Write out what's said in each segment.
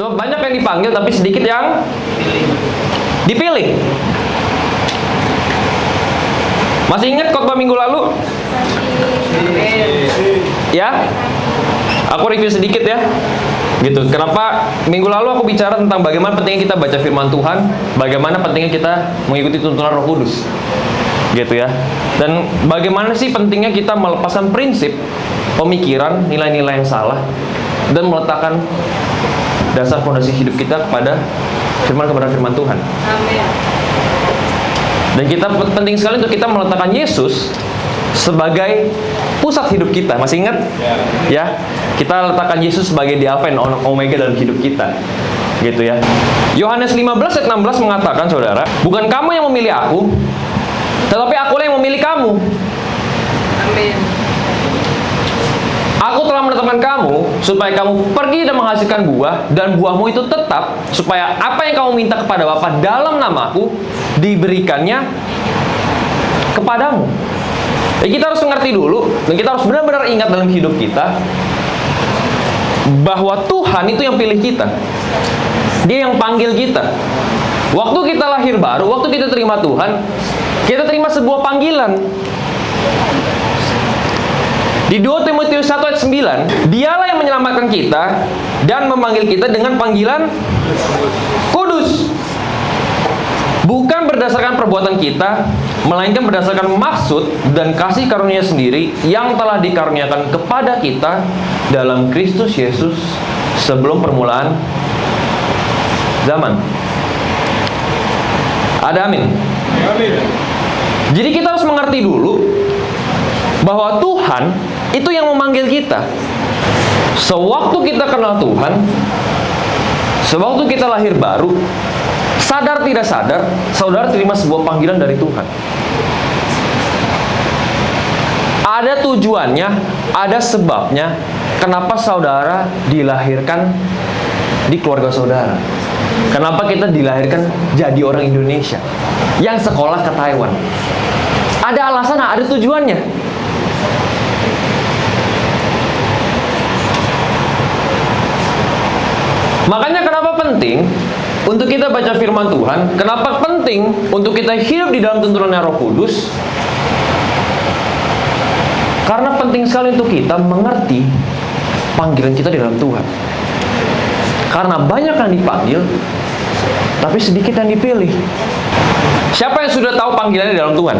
Sebab banyak yang dipanggil tapi sedikit yang dipilih. Masih ingat khotbah minggu lalu? Ya? Aku review sedikit ya. Gitu. Kenapa minggu lalu aku bicara tentang bagaimana pentingnya kita baca firman Tuhan, bagaimana pentingnya kita mengikuti tuntunan Roh Kudus. Gitu ya. Dan bagaimana sih pentingnya kita melepaskan prinsip, pemikiran, nilai-nilai yang salah dan meletakkan dasar fondasi hidup kita kepada firman Tuhan. Amin. Dan kita penting sekali untuk kita meletakkan Yesus sebagai pusat hidup kita. Masih ingat? Ya. Kita letakkan Yesus sebagai di Alpha dan Omega dalam hidup kita. Gitu ya. Yohanes 15 ayat 16 mengatakan, saudara, bukan kamu yang memilih aku, tetapi akulah yang memilih kamu. Amin. Aku telah menetapkan kamu supaya kamu pergi dan menghasilkan buah, dan buahmu itu tetap, supaya apa yang kamu minta kepada Bapa dalam namaku diberikannya kepadamu. Jadi kita harus mengerti dulu, dan kita harus benar-benar ingat dalam hidup kita bahwa Tuhan itu yang pilih kita. Dia yang panggil kita. Waktu kita lahir baru, waktu kita terima Tuhan, kita terima sebuah panggilan. Di 2 Timotius 1 ayat 9, dialah yang menyelamatkan kita dan memanggil kita dengan panggilan kudus. Bukan berdasarkan perbuatan kita, melainkan berdasarkan maksud dan kasih karunia sendiri yang telah dikaruniakan kepada kita dalam Kristus Yesus sebelum permulaan zaman. Ada amin? Amin. Jadi kita harus mengerti dulu bahwa Tuhan itu yang memanggil kita. Sewaktu kita kenal Tuhan, sewaktu kita lahir baru, sadar tidak sadar, saudara terima sebuah panggilan dari Tuhan. Ada tujuannya, ada sebabnya kenapa saudara dilahirkan di keluarga saudara. Kenapa kita dilahirkan jadi orang Indonesia yang sekolah ke Taiwan. Ada alasan, ada tujuannya. Makanya kenapa penting untuk kita baca firman Tuhan? Kenapa penting untuk kita hidup di dalam tuntunan Roh Kudus? Karena penting sekali untuk kita mengerti panggilan kita di dalam Tuhan. Karena banyak yang dipanggil, tapi sedikit yang dipilih. Siapa yang sudah tahu panggilannya di dalam Tuhan?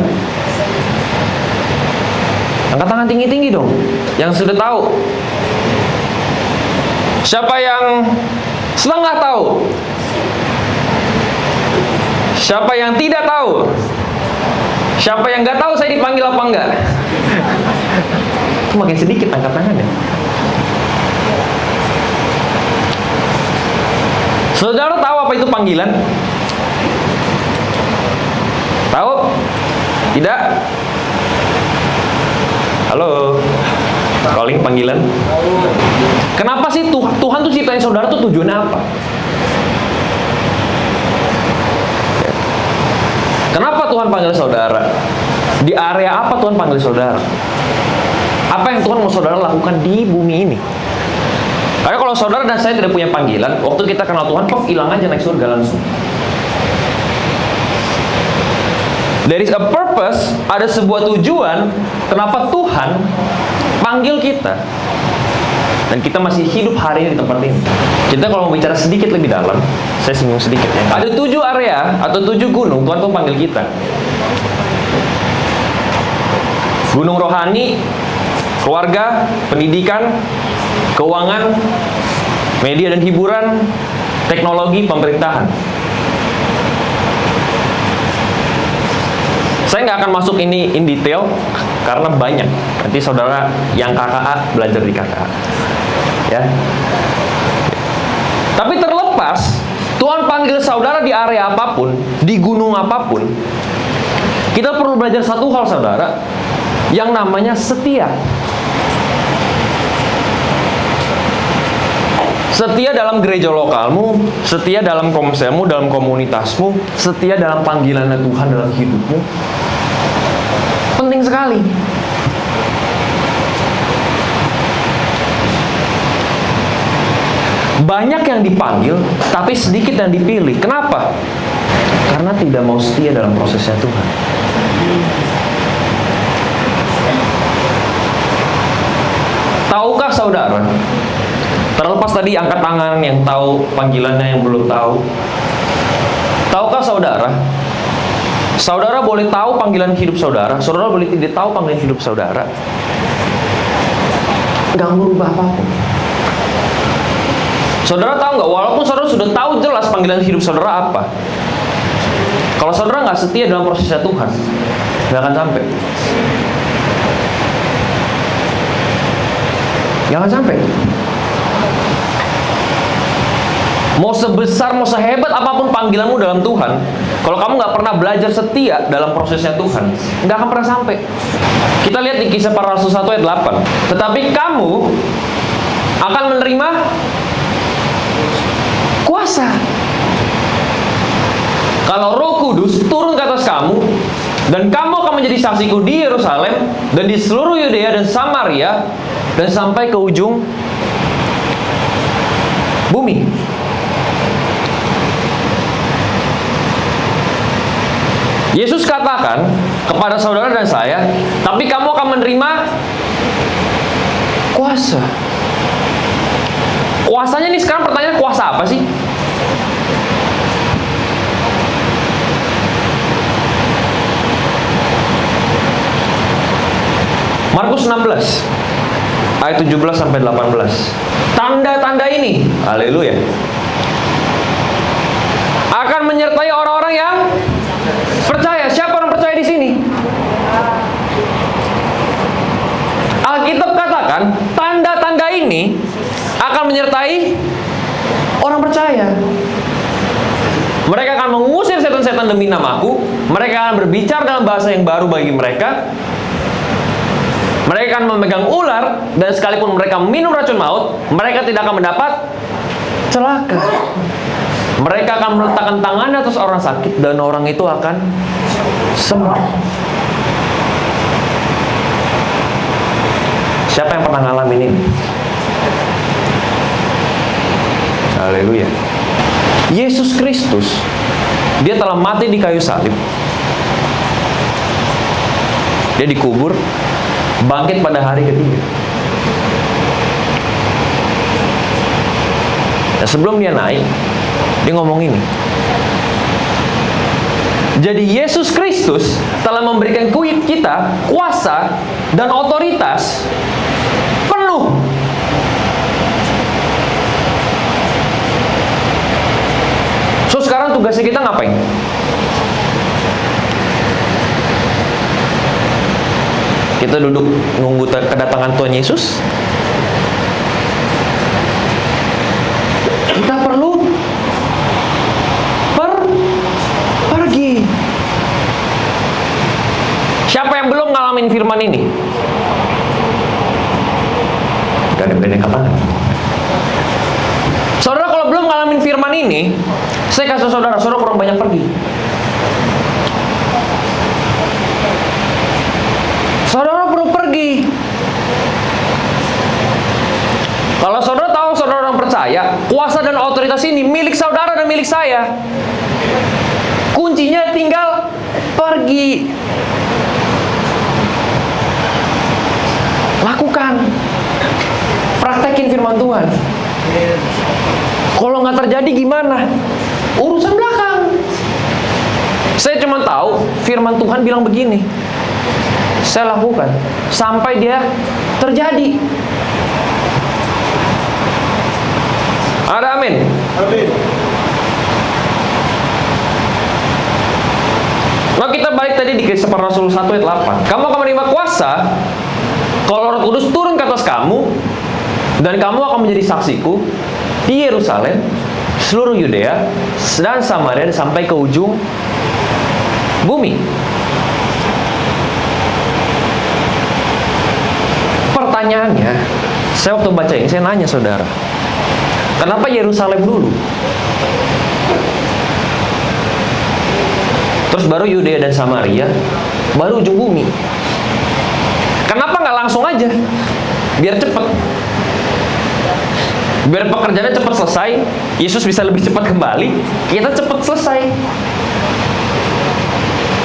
Angkat tangan tinggi-tinggi dong, yang sudah tahu. Siapa yang setengah tahu? Siapa yang tidak tahu? Siapa yang nggak tahu saya dipanggil apa enggak? Itu makin sedikit angkat tangannya. Saudara tahu apa itu panggilan? Tahu? Tidak? Halo? Calling panggilan? Kenapa sih Tuhan tuh ciptain saudara tuh tujuannya apa? Kenapa Tuhan panggil saudara? Di area apa Tuhan panggil saudara? Apa yang Tuhan mau saudara lakukan di bumi ini? Karena kalau saudara dan saya tidak punya panggilan, waktu kita kenal Tuhan, hilang aja naik surga langsung. There is a purpose, ada sebuah tujuan kenapa Tuhan panggil kita. Dan kita masih hidup hari ini di tempat ini. Kita kalau mau bicara sedikit lebih dalam, saya singgung sedikit ya. Ada 7 area atau 7 gunung Tuhan tuh panggil kita. Gunung rohani, keluarga, pendidikan, keuangan, media dan hiburan, teknologi, pemerintahan. Saya nggak akan masuk ini in detail karena banyak. Nanti saudara yang KKA belajar di KKA. Ya. Tapi terlepas Tuhan panggil saudara di area apapun, di gunung apapun, kita perlu belajar satu hal saudara, yang namanya setia. Setia dalam gereja lokalmu, setia dalam komselmu, dalam komunitasmu, setia dalam panggilan Tuhan dalam hidupmu. Penting sekali. Banyak yang dipanggil, tapi sedikit yang dipilih. Kenapa? Karena tidak mau setia dalam prosesnya Tuhan. Tahukah saudara, terlepas tadi angkat tangan yang tahu panggilannya, yang belum tahu, tahukah saudara, saudara boleh tahu panggilan hidup saudara, saudara boleh tidak tahu panggilan hidup saudara, nggak merubah apapun. Saudara tahu nggak, walaupun saudara sudah tahu jelas panggilan hidup saudara apa, kalau saudara nggak setia dalam prosesnya Tuhan, nggak akan sampai. Nggak akan sampai. Mau sebesar, mau sehebat apapun panggilanmu dalam Tuhan, kalau kamu nggak pernah belajar setia dalam prosesnya Tuhan, nggak akan pernah sampai. Kita lihat di Kisah Para Rasul 1 ayat 8. Tetapi kamu akan menerima kuasa kalau Roh Kudus turun ke atas kamu, dan kamu akan menjadi saksiku di Yerusalem dan di seluruh Yudea dan Samaria dan sampai ke ujung bumi. Yesus katakan kepada saudara dan saya, tapi kamu akan menerima kuasa. Kuasanya nih sekarang pertanyaan, kuasa apa sih? Markus 16 ayat 17 sampai 18. Tanda-tanda ini, haleluya, akan menyertai orang-orang yang percaya. Siapa orang percaya di sini? Alkitab katakan tanda-tanda ini akan menyertai orang percaya. Mereka akan mengusir setan-setan demi namaku. Mereka akan berbicara dalam bahasa yang baru bagi mereka. Mereka akan memegang ular, dan sekalipun mereka minum racun maut, mereka tidak akan mendapat celaka. Mereka akan meletakkan tangan atas orang sakit, dan orang itu akan sembuh. Siapa yang pernah ngalamin ini? Haleluya. Yesus Kristus, dia telah mati di kayu salib. Dia dikubur, bangkit pada hari ketiga. Nah, sebelum dia naik, dia ngomong ini. Jadi Yesus Kristus telah memberikan kita kuasa dan otoritas penuh. So sekarang tugasnya kita ngapain? Kita duduk nunggu kedatangan Tuhan Yesus? Kita perlu pergi. Siapa yang belum ngalamin firman ini? Gak ada bedanya kapan? Saudara kalau belum ngalamin firman ini, saya kasih saudara kurang banyak pergi. Saudara perlu pergi. Kalau saudara tahu saudara orang percaya, kuasa dan otoritas ini milik saudara dan milik saya. Kuncinya tinggal pergi. Lakukan. Praktekin firman Tuhan. Kalau nggak terjadi gimana? Urusan belakang. Saya cuma tahu firman Tuhan bilang begini. Saya lakukan sampai dia terjadi. Ada amin? Amin. Nah, kita balik tadi di Kisah Para Rasul 1 ayat 8. Kamu akan menerima kuasa kalau Roh Kudus turun ke atas kamu, dan kamu akan menjadi saksiku di Yerusalem, seluruh Yudea dan Samaria sampai ke ujung bumi. Pertanyaannya, saya waktu baca ini, saya nanya saudara, kenapa Yerusalem dulu? Terus baru Yudea dan Samaria, baru ujung bumi. Kenapa nggak langsung aja? Biar cepet. Biar pekerjaannya cepat selesai, Yesus bisa lebih cepat kembali, kita cepat selesai.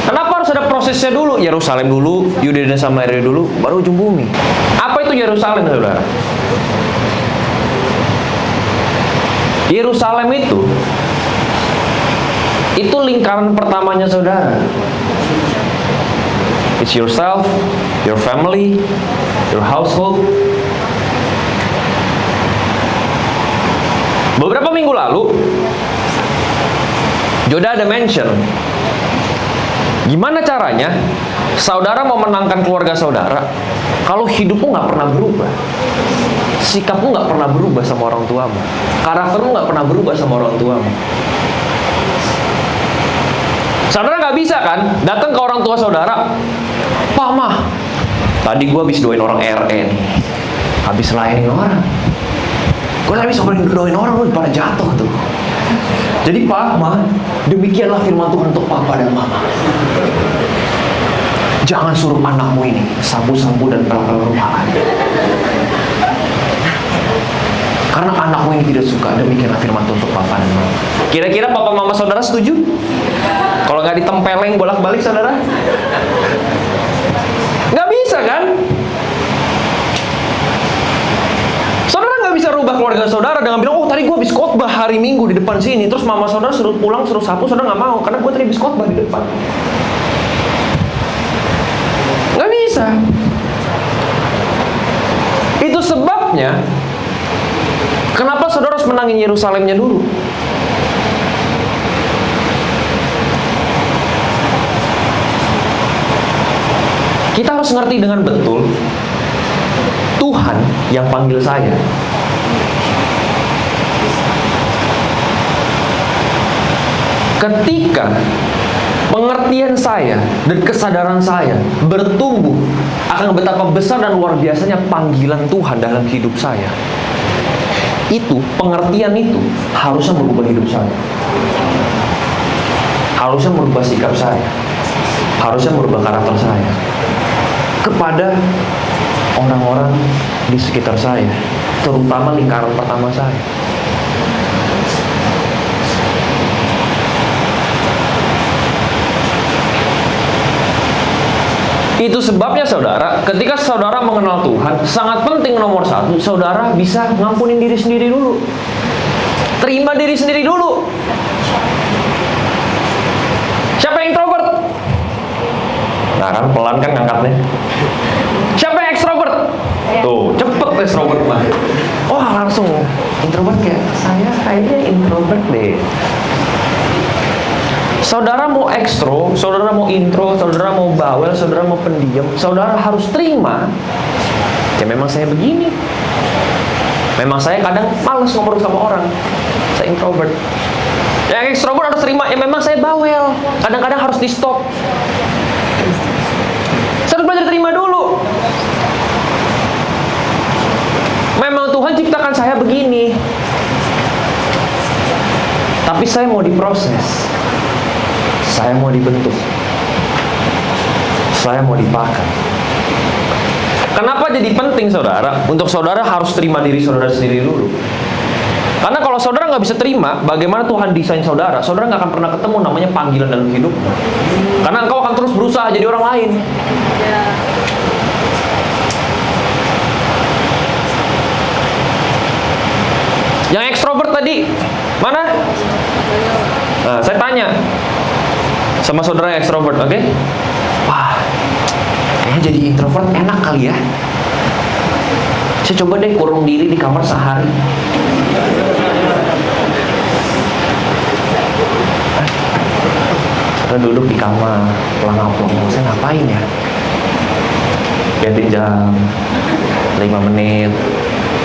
Kenapa harus ada prosesnya dulu? Yerusalem dulu, Yudea dan Samaria dulu, baru ujung bumi. Apa itu Yerusalem, saudara? Yerusalem itu lingkaran pertamanya saudara. It's yourself, your family, your household. Beberapa minggu lalu, Joda ada mention, gimana caranya saudara mau menangkan keluarga saudara kalau hidupmu nggak pernah berubah, sikapmu nggak pernah berubah sama orang tuamu, karaktermu nggak pernah berubah sama orang tuamu. Saudara nggak bisa kan datang ke orang tua saudara, Pak Mah, tadi gue habis doain orang RE nih, habis layanin orang, gue habis doain orang lu pada jatuh tuh. Jadi Pak Mah, demikianlah firman Tuhan untuk Papa dan Mama. Jangan suruh anakmu ini sabu-sabu dan pelakal-pelakan. Karena anakmu ini tidak suka, demikianlah firman Tuhan untuk Papa dan Mama. Kira-kira Papa Mama saudara setuju? Kalau nggak ditempeleng bolak-balik saudara? Nggak bisa kan? Saudara nggak bisa rubah keluarga saudara dengan bilang, oh tadi gue habis khotbah hari Minggu di depan sini, terus mama saudara suruh pulang, suruh sapu, saudara nggak mau, karena gue tadi habis khotbah di depan. Nggak bisa. Itu sebabnya, kenapa saudara harus menangin Yerusalemnya dulu? Kita harus ngerti dengan betul, Tuhan yang panggil saya. Ketika pengertian saya dan kesadaran saya bertumbuh akan betapa besar dan luar biasanya panggilan Tuhan dalam hidup saya, itu pengertian itu harusnya merubah hidup saya, harusnya merubah sikap saya, harusnya merubah karakter saya kepada orang-orang di sekitar saya, terutama lingkaran pertama saya. Itu sebabnya saudara, ketika saudara mengenal Tuhan, sangat penting nomor satu, saudara bisa ngampunin diri sendiri dulu. Terima diri sendiri dulu. Siapa yang introvert? Nah kan pelan kan ngangkatnya. Siapa yang ekstrovert? Tuh, cepet ekstrovert mah. Oh langsung introvert kayak saya kayaknya introvert deh. Saudara mau ekstro, saudara mau intro, saudara mau bawel, saudara mau pendiam, saudara harus terima. Ya memang saya begini. Memang saya kadang malas ngobrol sama orang. Saya introvert. Yang ekstrovert harus terima. Ya memang saya bawel. Kadang-kadang harus di stop. Saya harus belajar terima dulu. Memang Tuhan ciptakan saya begini. Tapi saya mau diproses. Saya mau dibentuk. Saya mau dipakai. Kenapa jadi penting saudara? Untuk saudara harus terima diri saudara sendiri dulu. Karena kalau saudara nggak bisa terima bagaimana Tuhan desain saudara, saudara nggak akan pernah ketemu namanya panggilan dalam hidup. Karena engkau akan terus berusaha jadi orang lain. Yang ekstrovert tadi mana? Nah, saya tanya sama saudara yang ekstrovert, oke? Wah, kayaknya jadi introvert enak kali ya. Saya coba deh kurung diri di kamar sehari. Saya duduk di kamar, pelangap-pelangap, saya ngapain ya? Ganti jam, 5 menit,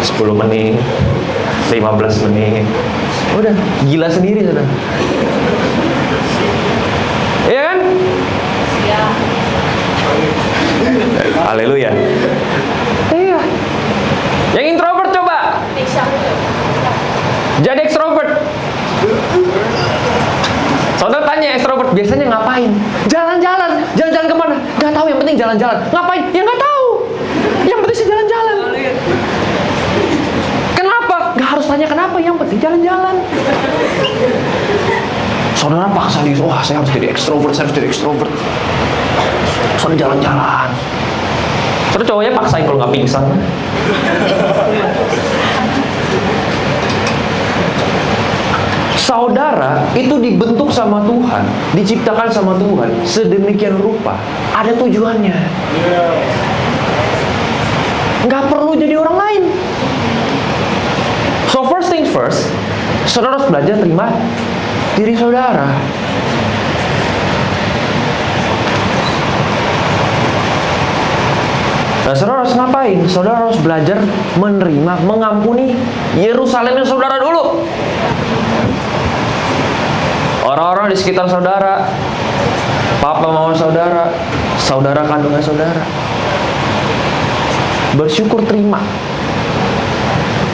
10 menit, 15 menit. Udah, gila sendiri sudah. Iya kan? Iya. Haleluya. Iya. Yang introvert coba. Jadi ekstrovert. Saudara tanya ekstrovert biasanya ngapain? Jalan-jalan. Jalan-jalan kemana? Gak tahu, yang penting jalan-jalan. Ngapain? Ya gak tahu. Yang penting sih jalan-jalan. Kenapa? Gak harus tanya kenapa, yang penting jalan-jalan. Saudara paksa diri, wah saya harus jadi ekstrovert, saya harus jadi ekstrovert. Saudara jalan-jalan. Saudara cowoknya paksain kalau nggak pingsan. Saudara itu dibentuk sama Tuhan, diciptakan sama Tuhan sedemikian rupa, ada tujuannya. Nggak perlu jadi orang lain. So first things first, saudara harus belajar terima diri saudara. Nah, saudara harus ngapain? Saudara harus belajar menerima, mengampuni Yerusalem yang saudara dulu. Orang-orang di sekitar saudara, papa mama saudara, saudara kandungnya saudara. Bersyukur, terima.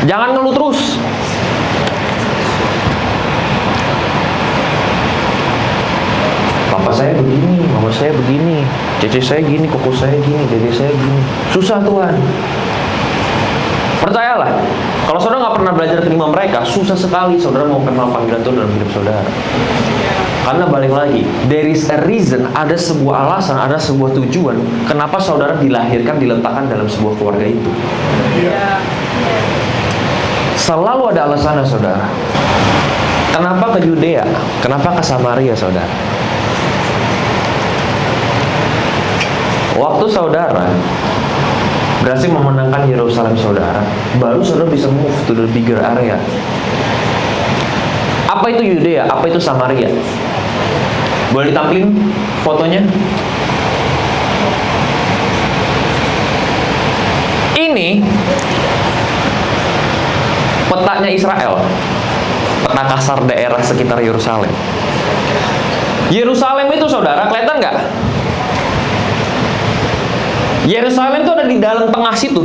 Jangan ngeluh terus. Papa saya begini, mama saya begini, cece saya gini, koko saya gini, dede saya gini. Susah Tuhan. Percayalah, kalau saudara nggak pernah belajar terima mereka, susah sekali saudara mau kenal panggilan Tuhan dalam hidup saudara. Karena balik lagi, there is a reason, ada sebuah alasan, ada sebuah tujuan kenapa saudara dilahirkan, diletakkan dalam sebuah keluarga itu. Selalu ada alasannya saudara. Kenapa ke Yudea? Kenapa ke Samaria saudara? Waktu saudara berhasil memenangkan Yerusalem saudara, baru saudara bisa move to the bigger area. Apa itu Yudea? Apa itu Samaria? Boleh ditampilin fotonya? Ini petanya Israel, peta kasar daerah sekitar Yerusalem. Yerusalem itu saudara, kelihatan nggak? Yerusalem itu ada di dalam tengah situ.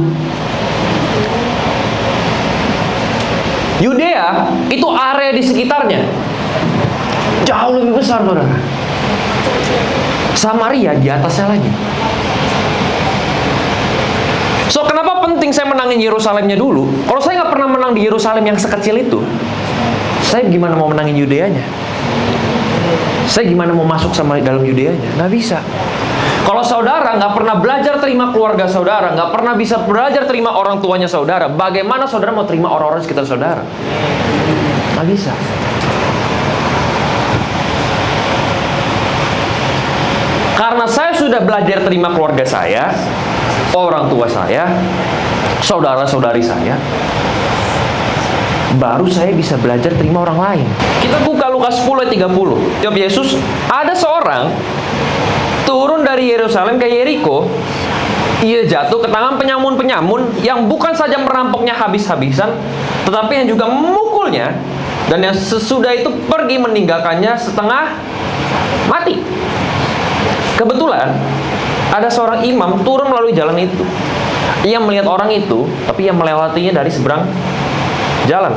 Yudea itu area di sekitarnya jauh lebih besar saudara. Samaria di atasnya lagi. So kenapa penting saya menangin Yerusalemnya dulu? Kalau saya nggak pernah menang di Yerusalem yang sekecil itu, saya gimana mau menangin Yudeanya? Saya gimana mau masuk sama dalam Yudeanya? Nggak bisa. Kalau saudara nggak pernah belajar terima keluarga saudara, nggak pernah bisa belajar terima orang tuanya saudara, bagaimana saudara mau terima orang-orang sekitar saudara? Nggak bisa. Karena saya sudah belajar terima keluarga saya, orang tua saya, saudara-saudari saya, baru saya bisa belajar terima orang lain. Kita buka Lukas 10 ayat 30. Jawab Yesus, ada seorang turun dari Yerusalem ke Yeriko. Ia jatuh ke tangan penyamun-penyamun yang bukan saja merampoknya habis-habisan, tetapi yang juga memukulnya, dan yang sesudah itu pergi meninggalkannya setengah mati. Kebetulan ada seorang imam turun melalui jalan itu. Ia melihat orang itu, tapi ia melewatinya dari seberang jalan.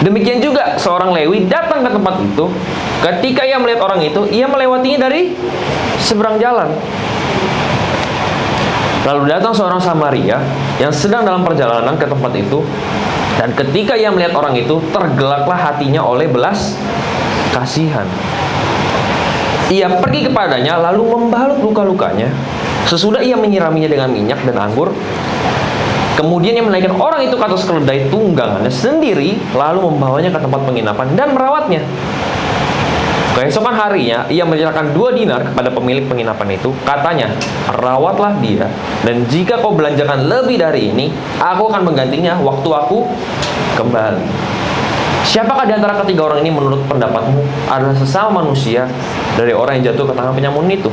Demikian juga seorang Lewi datang ke tempat itu. Ketika ia melihat orang itu, ia melewatinya dari seberang jalan. Lalu datang seorang Samaria yang sedang dalam perjalanan ke tempat itu, dan ketika ia melihat orang itu, tergelaklah hatinya oleh belas kasihan. Ia pergi kepadanya, lalu membalut luka-lukanya. Sesudah ia menyiraminya dengan minyak dan anggur, kemudian ia menaikkan orang itu ke atas keledai tunggangannya sendiri, lalu membawanya ke tempat penginapan dan merawatnya. Keesokan harinya, ia menyerahkan 2 dinar kepada pemilik penginapan itu. Katanya, rawatlah dia, dan jika kau belanjakan lebih dari ini, aku akan menggantinya waktu aku kembali. Siapakah di antara ketiga orang ini menurut pendapatmu adalah sesama manusia dari orang yang jatuh ke tangan penyamun itu?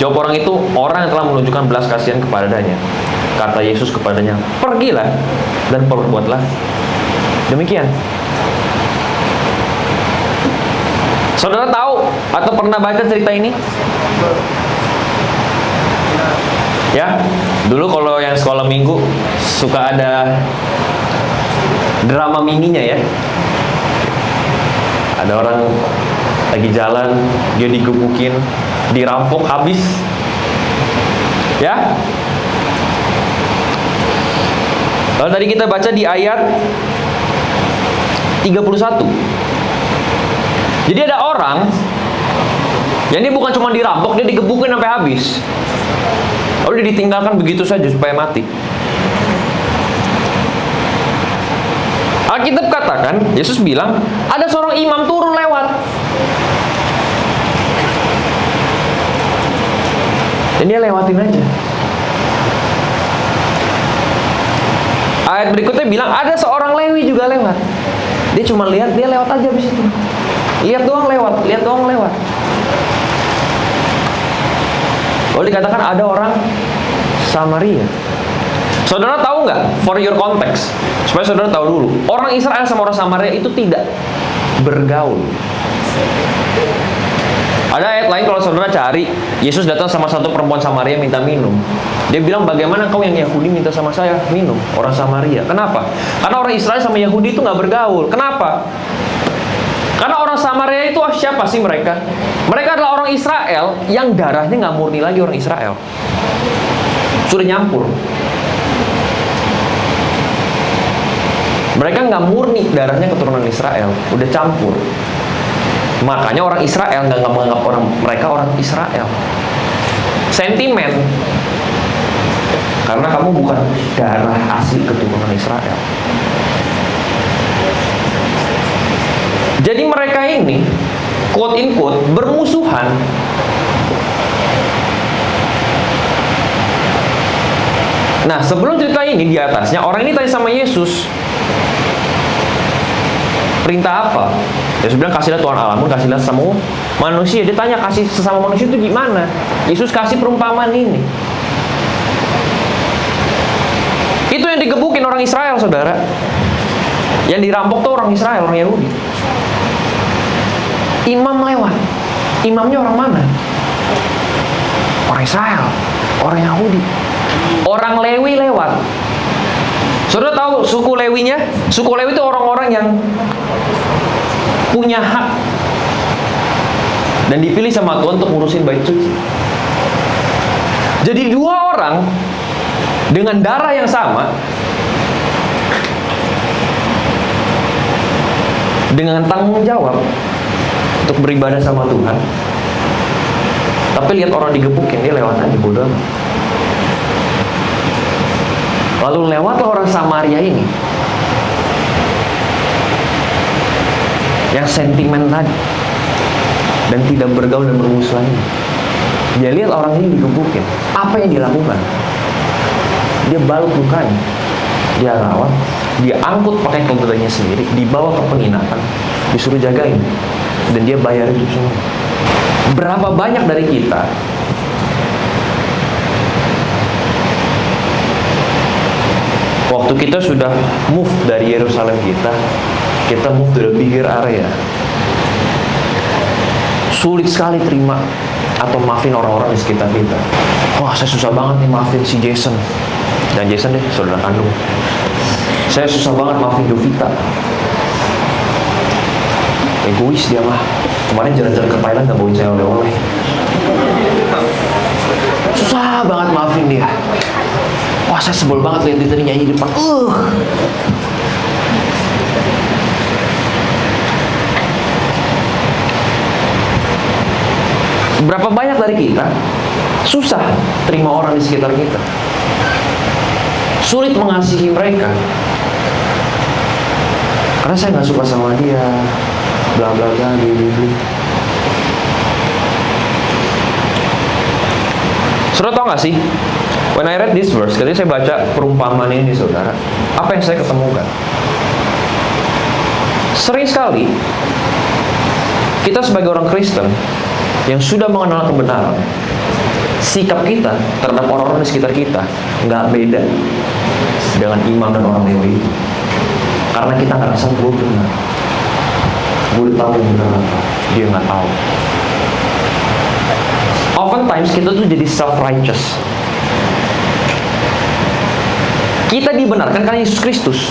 Jawab orang itu, orang yang telah menunjukkan belas kasihan kepadanya. Kata Yesus kepadanya, pergilah dan perbuatlah demikian. Saudara tahu atau pernah baca cerita ini? Ya, dulu kalau yang sekolah minggu suka ada drama mininya ya. Ada orang lagi jalan, dia digebukin, dirampok habis. Ya. Kalau tadi kita baca di ayat 31. Jadi ada orang yang dia bukan cuma dirampok, dia digebukin sampai habis. Lalu dia ditinggalkan begitu saja supaya mati. Alkitab katakan, Yesus bilang, ada seorang imam turun lewat. Dan dia lewatin aja. Ayat berikutnya bilang, ada seorang Lewi juga lewat. Dia cuma lihat, dia lewat aja habis itu. Lihat doang lewat, lihat doang lewat. Lalu dikatakan ada orang Samaria. Saudara tahu nggak? For your context, supaya saudara tahu dulu, orang Israel sama orang Samaria itu tidak bergaul. Ada ayat lain kalau saudara cari, Yesus datang sama satu perempuan Samaria minta minum. Dia bilang, bagaimana kau yang Yahudi minta sama saya minum? Orang Samaria. Kenapa? Karena orang Israel sama Yahudi itu nggak bergaul. Kenapa? Karena orang Samaria itu siapa sih mereka? Mereka adalah orang Israel yang darahnya nggak murni lagi orang Israel. Sudah nyampur. Mereka nggak murni darahnya keturunan Israel, udah campur. Makanya orang Israel nggak menganggap mereka orang Israel. Sentimen. Karena kamu bukan darah asli keturunan Israel. Jadi mereka ini, quote in quote, bermusuhan. Nah, sebelum cerita ini di atasnya, orang ini tanya sama Yesus, perintah apa? Yesus bilang, kasihlah Tuhan Allahmu, kasihlah semua manusia. Dia tanya, kasih sesama manusia itu gimana? Yesus kasih perumpamaan ini. Itu yang digebukin orang Israel, saudara. Yang dirampok tuh orang Israel, orang Yahudi. Imam lewat. Imamnya orang mana? Orang Israel, orang Yahudi. Orang Lewi lewat. Saudara tahu suku Lewinya? Suku Lewi itu orang-orang yang punya hak dan dipilih sama Tuhan untuk ngurusin bait suci. Jadi dua orang dengan darah yang sama, dengan tanggung jawab untuk beribadah sama Tuhan, tapi lihat orang digebukin, dia lewat aja, bodoh amat. Lalu lewatlah orang Samaria ini yang sentimen tadi dan tidak bergaul dan bermusuhan ini. Dia lihat orang ini digebukin, apa yang dilakukan? Dia balut lukanya, dia rawat, dia angkut pakai keledainya sendiri, dibawa ke penginapan, disuruh jagain, dan dia bayar itu semua. Berapa banyak dari kita waktu kita sudah move dari Yerusalem kita move to the bigger area, sulit sekali terima atau maafin orang-orang di sekitar kita. Wah, saya susah banget nih maafin si Jason. Dan Jason deh, saudara kandung. Saya susah banget maafin Jovita. Egois dia mah. Kemarin jalan-jalan ke Thailand gak bawain saya oleh-oleh. Susah banget maafin dia. Wah, saya sebel banget lihat dia tadi nyanyi di depan. Berapa banyak dari kita susah terima orang di sekitar kita, sulit mengasihi mereka karena saya nggak suka sama dia, bla bla bla, bla. Saudara tau nggak sih, when I read this verse, ketika saya baca perumpamaan ini, saudara, apa yang saya ketemukan? Sering sekali kita sebagai orang Kristen yang sudah mengenal kebenaran, sikap kita terhadap orang-orang di sekitar kita nggak beda dengan imam dan orang Lewi itu. Karena kita ngerasa gue benar, gue tahu yang benar apa, dia nggak tahu. Oftentimes kita tuh jadi self-righteous. Kita dibenarkan karena Yesus Kristus.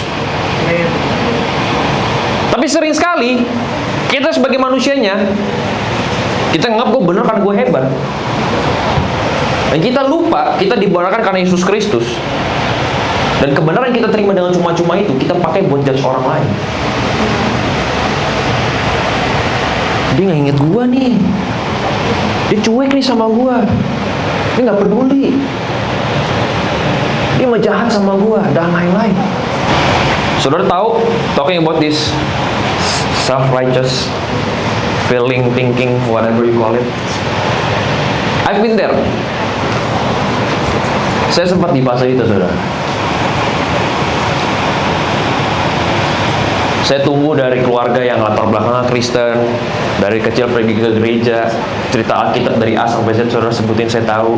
Tapi sering sekali kita sebagai manusianya, kita nganggap gue bener kan, gue hebat. Dan kita lupa kita dibenarkan karena Yesus Kristus. Dan kebenaran yang kita terima dengan cuma-cuma itu kita pakai buat judge orang lain. Dia nggak inget gua nih, dia cuek nih sama gua, dia nggak peduli, dia mah jahat sama gua, dan lain-lain. Saudara tahu, talking about this self-righteous feeling, thinking, whatever you call it, I've been there. Saya sempat di fase itu, saudara. Saya tumbuh dari keluarga yang latar belakangnya Kristen, dari kecil pergi ke gereja, cerita Alkitab dari A sampai Z, saudara sebutin saya tahu.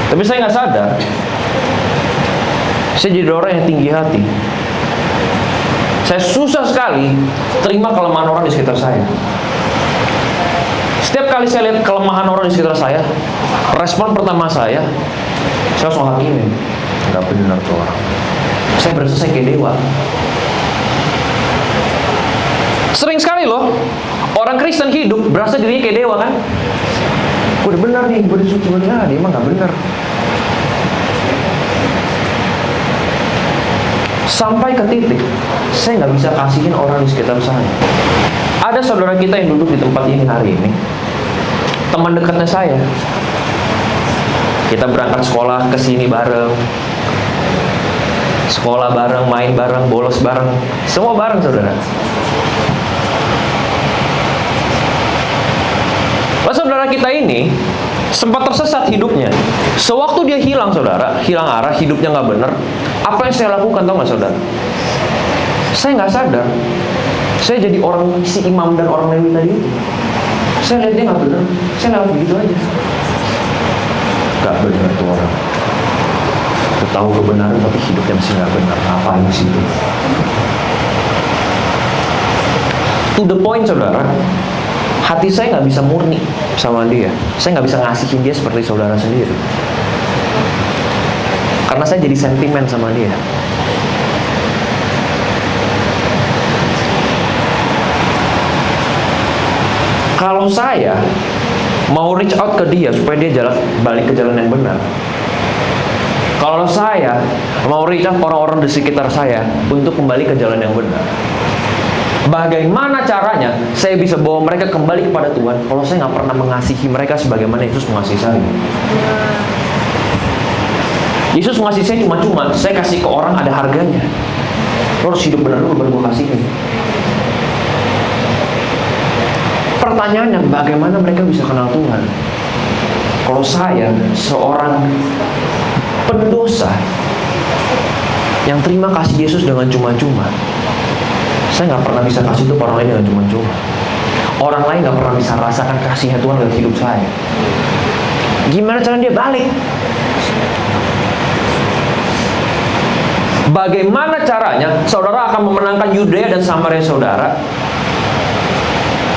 Tapi saya nggak sadar, saya jadi orang yang tinggi hati. Saya susah sekali terima kelemahan orang di sekitar saya. Setiap kali saya lihat kelemahan orang di sekitar saya, respon pertama saya langsung hakimin. Nggak benar tuh orang. Saya berasa saya kayak dewa. Sering sekali loh, orang Kristen hidup berasa dirinya kayak dewa kan? Gue udah benar nih, gue disuci benar, dia emang nggak benar. Sampai ke titik, saya nggak bisa kasihin orang di sekitar saya. Ada saudara kita yang duduk di tempat ini hari ini, teman dekatnya saya. Kita berangkat sekolah ke sini bareng, sekolah bareng, main bareng, bolos bareng, semua bareng saudara. Lalu saudara kita ini sempat tersesat hidupnya. Sewaktu dia hilang saudara, hilang arah, hidupnya nggak benar. Apa yang saya lakukan tahu nggak saudara? Saya nggak sadar. Saya jadi orang si imam dan orang Lewi tadi. Saya lihat dia nggak benar, saya lewat begitu aja. Nggak benar tuh orang. Aku tahu kebenaran tapi hidupnya masih nggak benar. Ngapain sih itu? To the point saudara, hati saya nggak bisa murni sama dia. Saya nggak bisa ngasihin dia seperti saudara sendiri. Karena saya jadi sentimen sama dia. Kalau saya mau reach out ke dia supaya dia balik ke jalan yang benar. Kalau saya mau reach out orang-orang di sekitar saya untuk kembali ke jalan yang benar. Bagaimana caranya saya bisa bawa mereka kembali kepada Tuhan kalau saya nggak pernah mengasihi mereka sebagaimana Yesus mengasihi saya? Yesus mengasihi saya cuma-cuma, saya kasih ke orang ada harganya. Lo harus hidup benar dulu baru gue kasihin. Pertanyaannya, bagaimana mereka bisa kenal Tuhan? Kalau saya seorang pendosa yang terima kasih Yesus dengan cuma-cuma, saya nggak pernah bisa kasih itu ke orang lain dengan cuma-cuma. Orang lain nggak pernah bisa rasakan kasihnya Tuhan dalam hidup saya. Gimana cara dia balik? Bagaimana caranya saudara akan memenangkan Yudea dan Samaria saudara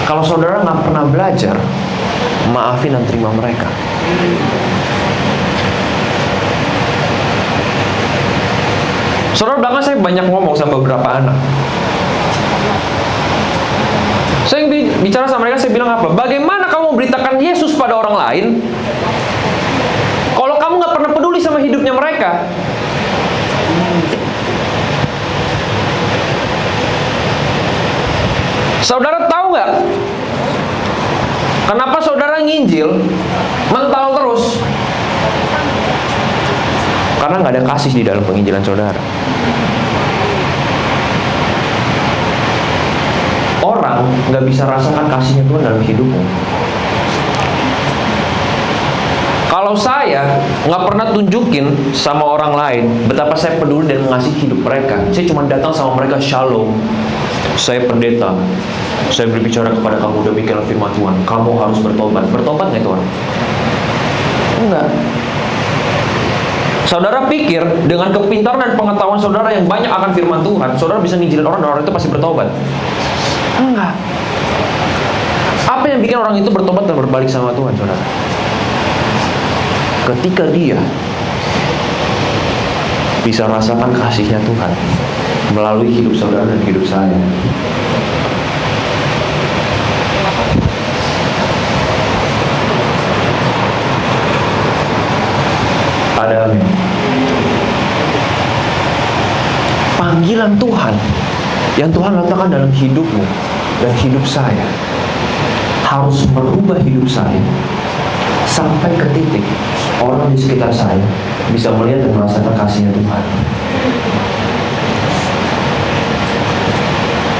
kalau saudara nggak pernah belajar maafin dan terima mereka? Saudara, belakang saya banyak ngomong sama beberapa anak. Saya bicara sama mereka, saya bilang apa? Bagaimana kamu memberitakan Yesus pada orang lain kalau kamu nggak pernah peduli sama hidupnya mereka? Saudara tahu nggak kenapa saudara nginjil mental terus? Karena nggak ada kasih di dalam penginjilan saudara. Orang nggak bisa rasakan kasihnya Tuhan dalam hidupmu. Kalau saya nggak pernah tunjukin sama orang lain betapa saya peduli dan mengasihi hidup mereka, saya cuma datang sama mereka, shalom, saya pendeta, saya berbicara kepada kamu demikian firman Tuhan, kamu harus bertobat. Bertobat nggak itu orang? Enggak. Saudara pikir dengan kepintaran dan pengetahuan saudara yang banyak akan firman Tuhan, saudara bisa nginjilin orang dan orang itu pasti bertobat? Enggak. Apa yang bikin orang itu bertobat dan berbalik sama Tuhan, saudara? Ketika dia bisa rasakan kasihnya Tuhan melalui hidup saudara dan hidup saya. Ada amin. panggilan Tuhan yang Tuhan letakkan dalam hidupmu dan hidup saya harus merubah hidup saya sampai ke titik orang di sekitar saya bisa melihat dan merasakan kasihnya Tuhan.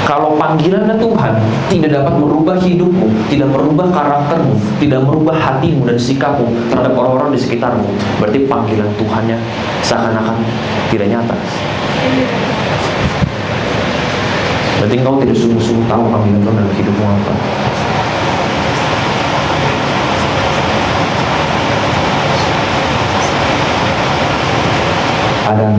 Kalau panggilannya Tuhan tidak dapat merubah hidupmu, tidak merubah karaktermu, tidak merubah hatimu dan sikapmu terhadap orang-orang di sekitarmu, berarti panggilan Tuhannya seakan-akan tidak nyata. Berarti engkau tidak sungguh-sungguh tahu panggilan Tuhan dalam hidupmu apa. Adam.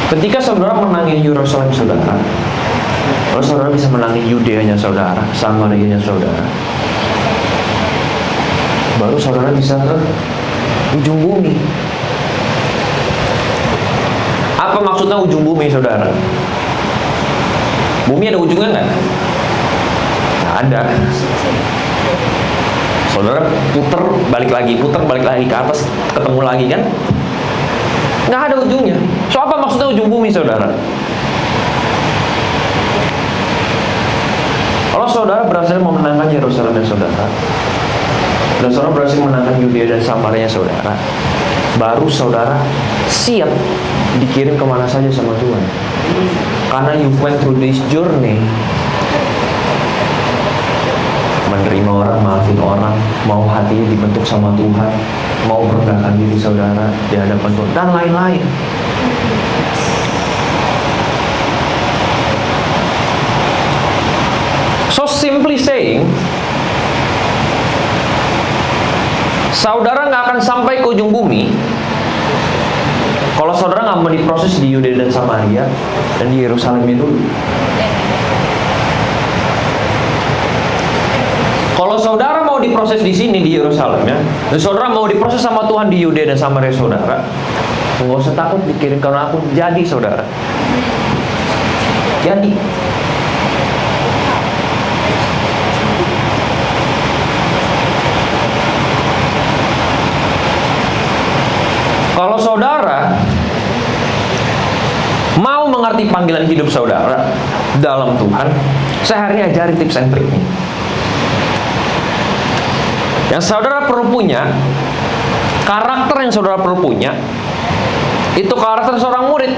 Ketika saudara menangin Yerusalem saudara, kalau saudara bisa menangin Yudeanya saudara, Samarianya saudara, baru saudara bisa ke ujung bumi. Apa maksudnya ujung bumi saudara? Bumi ada ujungnya nggak? Nggak ada. Saudara puter balik lagi ke atas, ketemu lagi kan? Nggak ada ujungnya. So apa maksudnya ujung bumi saudara? Kalau saudara berhasil memenangkan Yerusalem dan saudara, dan saudara berhasil menangkan Yudea dan Samaria saudara, baru saudara siap dikirim kemana saja sama Tuhan. Karena you went through this journey, menerima orang, maafin orang, mau hatinya dibentuk sama Tuhan, mau merendahkan diri saudara di hadapan Tuhan, dan lain-lain. So simply saying, saudara nggak akan sampai ke ujung bumi kalau saudara nggak mau diproses di Yudea dan Samaria dan di Yerusalem itu. Kalau saudara mau diproses di sini di Yerusalem ya, dan saudara mau diproses sama Tuhan di Yudea dan Samaria saudara, nggak usah takut dikirim karena aku jadi saudara. Jadi. Kalau saudara mau mengerti panggilan hidup saudara dalam Tuhan, saya hari ini ajarin tips and triknya. Yang saudara perlu punya, karakter yang saudara perlu punya, itu karakter seorang murid.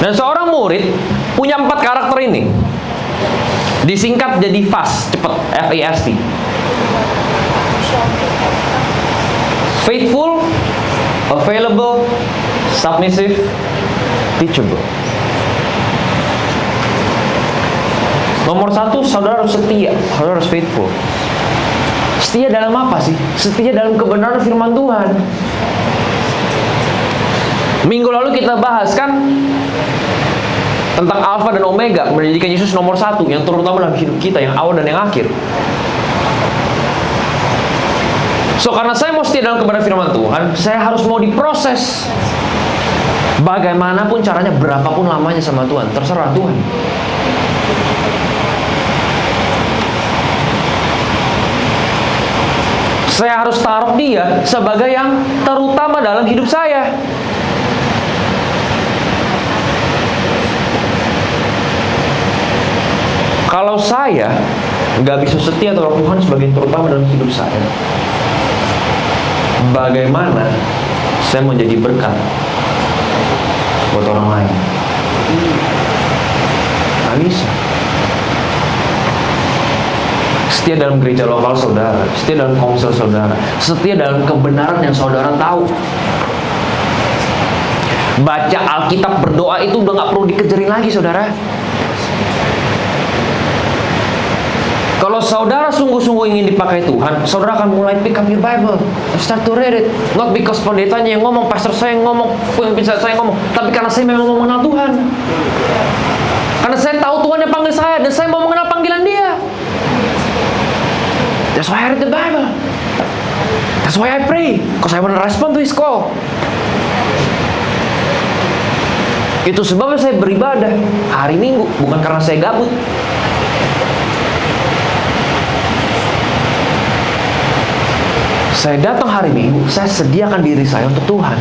Dan seorang murid punya 4 karakter ini. Disingkat jadi FAST, cepet, F-A-S-T. Faithful, available, submissive, teachable. Nomor 1, saudara harus setia, saudara harus faithful. Setia dalam apa sih? Setia dalam kebenaran firman Tuhan. Minggu lalu kita bahas kan tentang Alpha dan Omega, menjadikan Yesus nomor 1, yang terutama dalam hidup kita, yang awal dan yang akhir. So, karena saya mau setia dalam kebenaran firman Tuhan, saya harus mau diproses. Bagaimanapun caranya, berapapun lamanya sama Tuhan, terserah Tuhan. Saya harus taruh dia sebagai yang terutama dalam hidup saya. Kalau saya nggak bisa setia terhadap Tuhan sebagai yang terutama dalam hidup saya, bagaimana saya mau jadi berkat buat orang lain? Nggak bisa. Setia dalam gereja lokal saudara, setia dalam komsel saudara, setia dalam kebenaran yang saudara tahu. Baca Alkitab, berdoa itu udah nggak perlu dikejarin lagi saudara. Kalau saudara sungguh-sungguh ingin dipakai Tuhan, saudara akan mulai pick up your Bible, start to read it. Not because pendetanya yang ngomong, pastor saya yang ngomong, pemimpin saya yang ngomong, tapi karena saya memang mau mengenal Tuhan. Karena saya tahu Tuhan yang panggil saya, dan saya mau mengenal panggilan Dia. That's why I read the Bible. That's why I pray, because I want to respond to His call. Itu sebabnya saya beribadah hari Minggu, bukan karena saya gabut. Saya datang hari Minggu, saya sediakan diri saya untuk Tuhan.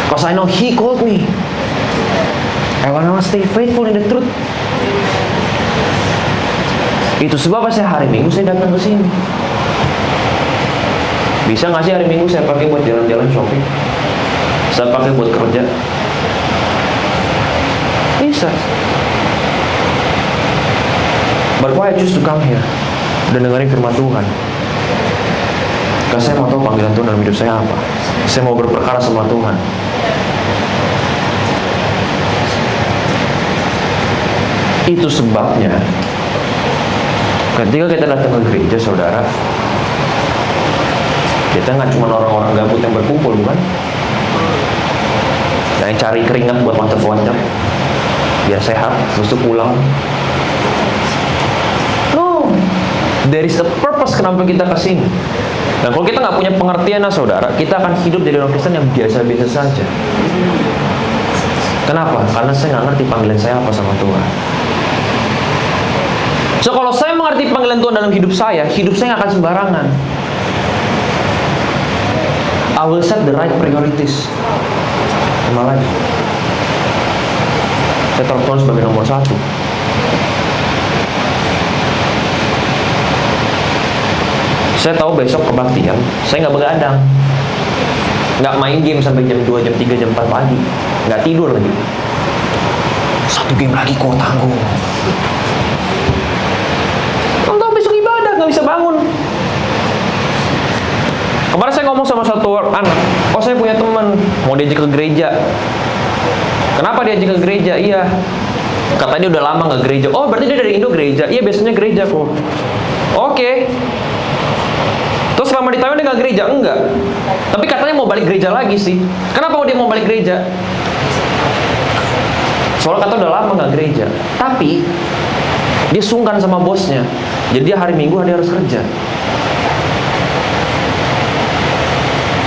Because I know He called me. I wanna stay faithful in the truth. Itu sebabnya saya hari Minggu saya datang ke sini. Bisa nggak sih hari Minggu saya pakai buat jalan-jalan shopping? Saya pakai buat kerja? Bisa. But why I choose to come here dan dengerin firman Tuhan? Karena saya mau tahu panggilan Tuhan dalam hidup saya apa. Saya mau berperkara sama Tuhan. Itu sebabnya ketika kita datang ke gereja, saudara, kita nggak cuma orang-orang gabut yang berkumpul, bukan? Yang cari keringat buat loncat-loncat biar sehat, terus itu pulang. No, there is a purpose kenapa kita kesini. Dan kalau kita nggak punya pengertian, saudara, kita akan hidup jadi orang Kristen yang biasa-biasa saja. Kenapa? Karena saya nggak ngerti panggilan saya apa sama Tuhan. So, kalau saya mengerti panggilan Tuhan dalam hidup saya nggak akan sembarangan. I will set the right priorities in my life. Saya taruh Tuhan sebagai nomor 1. Saya tahu besok kebaktian, saya nggak begadang, nggak main game sampai jam 2, jam 3, jam 4 pagi, nggak tidur lagi. 1 game lagi kok tanggung. Entah besok ibadah nggak bisa bangun. Kemarin saya ngomong sama satu anak, saya punya teman mau diajak ke gereja. Kenapa diajak ke gereja? Iya, katanya dia udah lama nggak gereja. Oh, berarti dia dari Indo gereja? Iya, biasanya gereja kok. Oke. Terus selama di Taiwan dia nggak gereja? Enggak. Tapi katanya mau balik gereja lagi sih. Kenapa dia mau balik gereja? Soalnya kata udah lama nggak gereja. Tapi dia sungkan sama bosnya. Jadi dia hari Minggu dia harus kerja.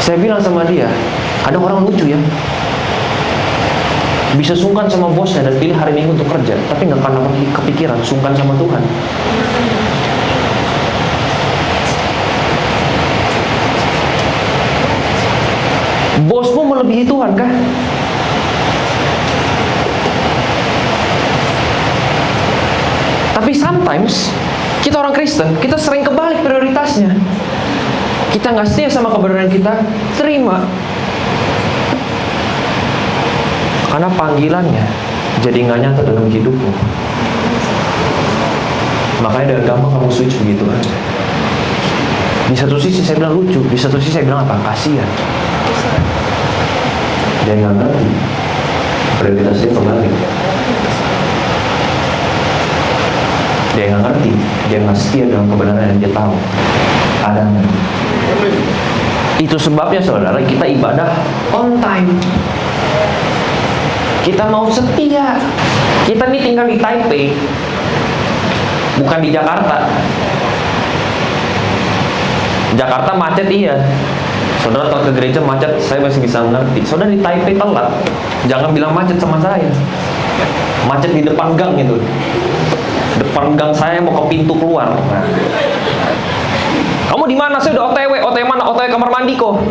Saya bilang sama dia, ada orang lucu ya, bisa sungkan sama bosnya dan pilih hari Minggu untuk kerja, tapi nggak pernah kepikiran sungkan sama Tuhan. Bosmu melebihi Tuhan kah? Tapi sometimes kita orang Kristen, kita sering kebalik prioritasnya. Kita nggak setia sama kebenaran kita, terima. Karena panggilannya jadi nggak nyata dalam hidupmu. Makanya dengan gampang kamu switch begitu aja. Di satu sisi saya bilang lucu, di satu sisi saya bilang apa? Kasihan. Dia nggak ngerti prioritasnya kembali. Dia nggak ngerti, dia nggak setia dalam kebenaran yang dia tahu. Adanya. Itu sebabnya saudara, kita ibadah on time. Kita mau setia. Kita nih tinggal di Taipei, bukan di Jakarta. Jakarta macet iya. Saudara kalau ke gereja macet, saya masih bisa mengerti. Saudara di Taipei telat, jangan bilang macet sama saya. Macet di depan gang itu. Depan gang saya mau ke pintu keluar. Nah. Kamu di mana? Saya udah OTW. OTW mana? OTW kamar mandi kok.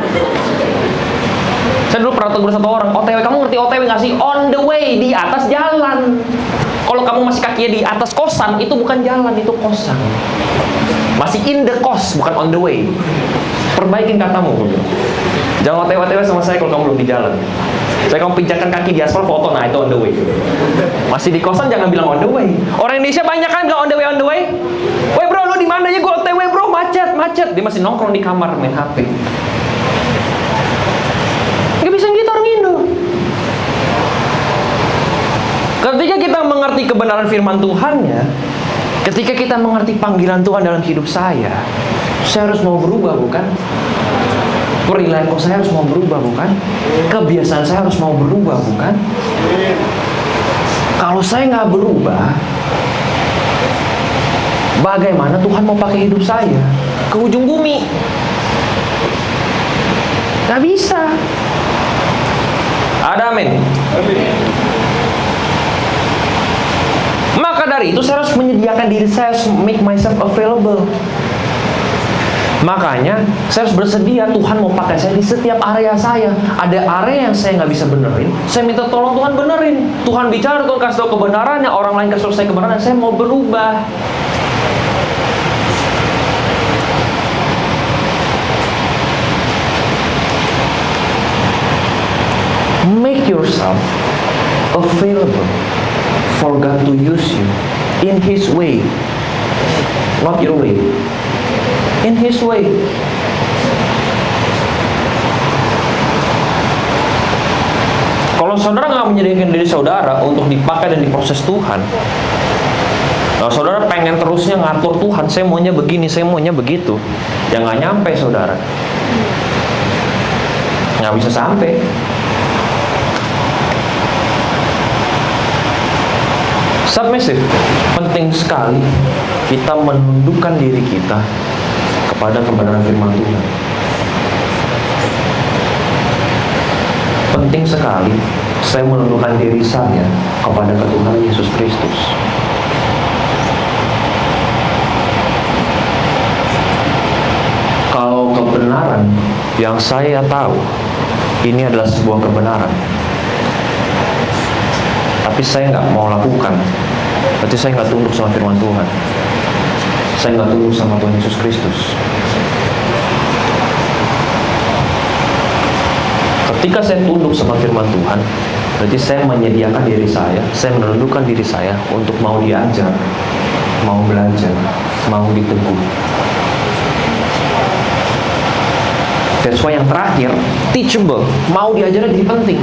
Saya dulu pernah tegur satu orang, OTW, kamu ngerti OTW nggak sih? On the way, di atas jalan. Kalau kamu masih kakinya di atas kosan, itu bukan jalan, itu kosan. Masih in the cost, bukan on the way. Perbaikin katamu. Jangan OTW sama saya kalau kamu belum di jalan. Saya kamu pijakan kaki di aspal, foto, nah itu on the way. Masih di kosan jangan bilang on the way. Orang Indonesia banyak kan bilang on the way, on the way. Weh bro, lu di mana ya? Gue OTW bro, macet. Dia masih nongkrong di kamar main HP. Gak bisa gitu orang Indo. Ketika kita mengerti kebenaran firman Tuhannya, ketika kita mengerti panggilan Tuhan dalam hidup saya harus mau berubah, bukan? Perilaku saya harus mau berubah, bukan? Kebiasaan saya harus mau berubah, bukan? Kalau saya nggak berubah, bagaimana Tuhan mau pakai hidup saya ke ujung bumi? Nggak bisa. Ada amin. Maka dari itu saya harus menyediakan diri saya, make myself available. Makanya saya harus bersedia, Tuhan mau pakai saya di setiap area saya. Ada area yang saya nggak bisa benerin, saya minta tolong Tuhan benerin. Tuhan bicara, Tuhan kasih tahu kebenarannya, orang lain kasih tahu saya kebenaran, saya mau berubah. Make yourself available for God to use you in His way, not your way. In His way. Kalau saudara nggak menyediakan diri saudara untuk dipakai dan diproses Tuhan, kalau saudara pengen terusnya ngatur Tuhan, saya maunya begini, saya maunya begitu, ya nggak nyampe saudara, nggak bisa sampai. Submissive, penting sekali kita menundukkan diri kita kepada kebenaran firman Tuhan. Penting sekali saya menundukkan diri saya kepada ketuhanan Yesus Kristus. Kalau kebenaran yang saya tahu ini adalah sebuah kebenaran, tapi saya nggak mau lakukan, berarti saya nggak tunduk sama firman Tuhan. Saya nggak tunduk sama Tuhan Yesus Kristus. Ketika saya tunduk sama firman Tuhan, berarti saya menyediakan diri saya menundukkan diri saya untuk mau diajar, mau belajar, mau diteguh. That's why yang terakhir, teachable, mau diajar jadi penting.